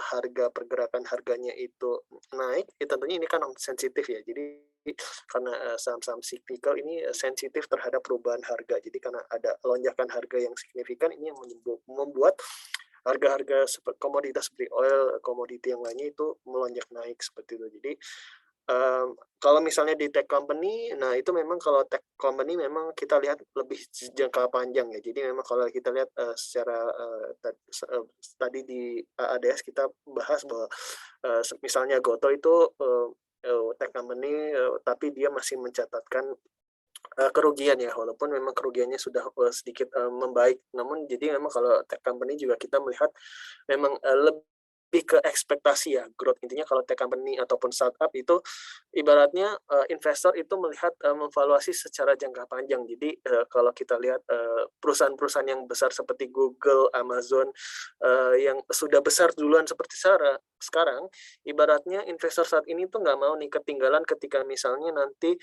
pergerakan harganya itu naik, ya tentunya ini kan sensitif ya. Jadi karena saham-saham cyclical ini sensitif terhadap perubahan harga. Jadi karena ada lonjakan harga yang signifikan, ini yang membuat harga-harga komoditas seperti oil, komoditi yang lainnya itu melonjak naik seperti itu. Jadi kalau misalnya di tech company, nah itu memang kalau tech company memang kita lihat lebih jangka panjang ya. Jadi memang kalau kita lihat secara tadi di ADS kita bahas bahwa misalnya Goto itu tech company, tapi dia masih mencatatkan kerugian ya, walaupun memang kerugiannya sudah sedikit membaik. Namun jadi memang kalau tech company juga kita melihat memang lebih ke ekspektasi ya, growth. Intinya kalau tech company ataupun startup itu ibaratnya investor itu melihat memvaluasi secara jangka panjang. Jadi kalau kita lihat perusahaan-perusahaan yang besar seperti Google, Amazon yang sudah besar duluan seperti sekarang, ibaratnya investor saat ini tuh nggak mau nih ketinggalan ketika misalnya nanti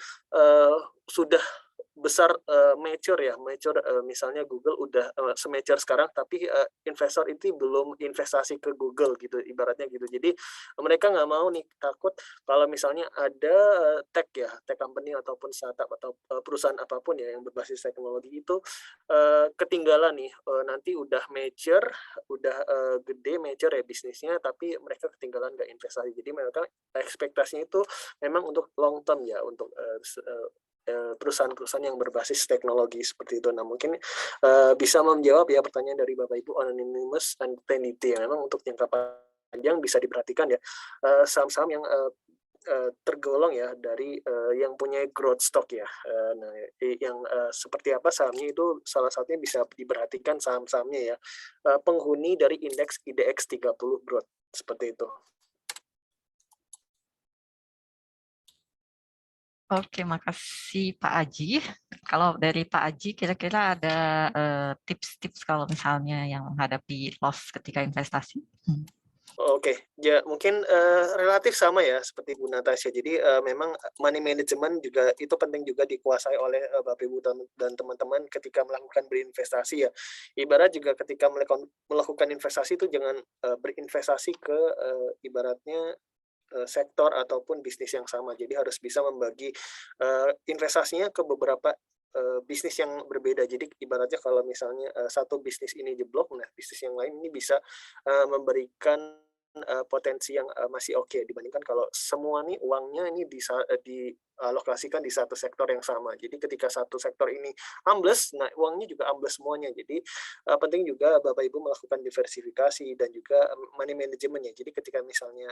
sudah besar mature ya, misalnya Google udah se-mature sekarang, tapi investor itu belum investasi ke Google gitu, ibaratnya gitu. Jadi mereka nggak mau nih, takut kalau misalnya ada tech company ataupun startup atau perusahaan apapun ya yang berbasis teknologi itu ketinggalan nih, nanti udah mature, udah gede mature ya bisnisnya, tapi mereka ketinggalan nggak investasi. Jadi mereka ekspektasinya itu memang untuk long term ya, untuk perusahaan-perusahaan yang berbasis teknologi seperti itu. Nah, mungkin bisa menjawab ya pertanyaan dari Bapak Ibu Anonymous and Tenity. Memang untuk jangka panjang bisa diperhatikan ya saham-saham yang tergolong ya dari yang punya growth stock ya. Nah, yang seperti apa sahamnya itu salah satunya bisa diperhatikan saham-sahamnya ya. Penghuni dari indeks IDX 30 growth seperti itu. Oke, makasih Pak Aji. Kalau dari Pak Aji, kira-kira ada tips-tips kalau misalnya yang menghadapi loss ketika investasi? Oke, ya mungkin relatif sama ya seperti Bu Natasha. Jadi memang money management juga itu penting juga dikuasai oleh Bapak Ibu dan teman-teman ketika melakukan berinvestasi ya. Ibarat juga ketika melakukan investasi itu jangan berinvestasi ke ibaratnya sektor ataupun bisnis yang sama. Jadi harus bisa membagi investasinya ke beberapa bisnis yang berbeda. Jadi ibaratnya kalau misalnya satu bisnis ini jeblok, nah bisnis yang lain ini bisa memberikan potensi yang masih oke dibandingkan kalau semua nih uangnya ini dialokasikan di satu sektor yang sama. Jadi ketika satu sektor ini ambles, nah uangnya juga ambles semuanya. Jadi penting juga Bapak Ibu melakukan diversifikasi dan juga money management ya. Jadi ketika misalnya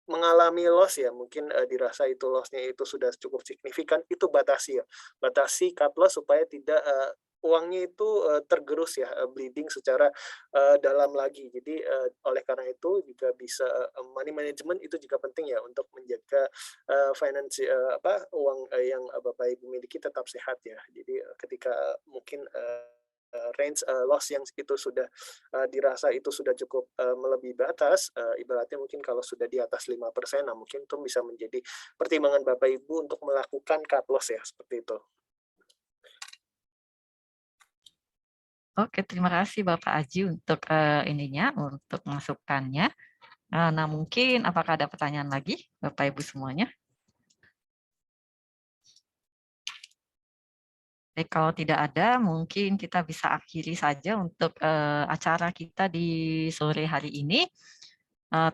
mengalami loss ya, mungkin dirasa itu loss-nya itu sudah cukup signifikan, itu batasi ya. Batasi cut loss supaya tidak uangnya itu tergerus ya, bleeding secara dalam lagi. Jadi oleh karena itu juga bisa money management itu juga penting ya untuk menjaga uang yang Bapak Ibu miliki tetap sehat ya. Jadi ketika mungkin range loss yang itu sudah dirasa itu sudah cukup melebihi batas, ibaratnya mungkin kalau sudah di atas 5%, nah mungkin itu bisa menjadi pertimbangan Bapak Ibu untuk melakukan cut loss ya, seperti itu. Oke, terima kasih Bapak Aji untuk untuk masukannya. Nah, mungkin apakah ada pertanyaan lagi Bapak Ibu semuanya? Jadi kalau tidak ada, mungkin kita bisa akhiri saja untuk acara kita di sore hari ini.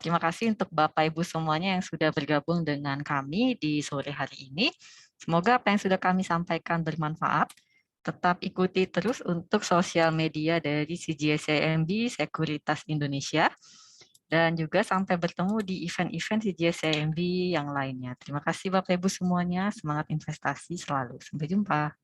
Terima kasih untuk Bapak Ibu semuanya yang sudah bergabung dengan kami di sore hari ini. Semoga apa yang sudah kami sampaikan bermanfaat. Tetap ikuti terus untuk sosial media dari CGS-CIMB Sekuritas Indonesia. Dan juga sampai bertemu di event-event CGS-CIMB yang lainnya. Terima kasih Bapak Ibu semuanya. Semangat investasi selalu. Sampai jumpa.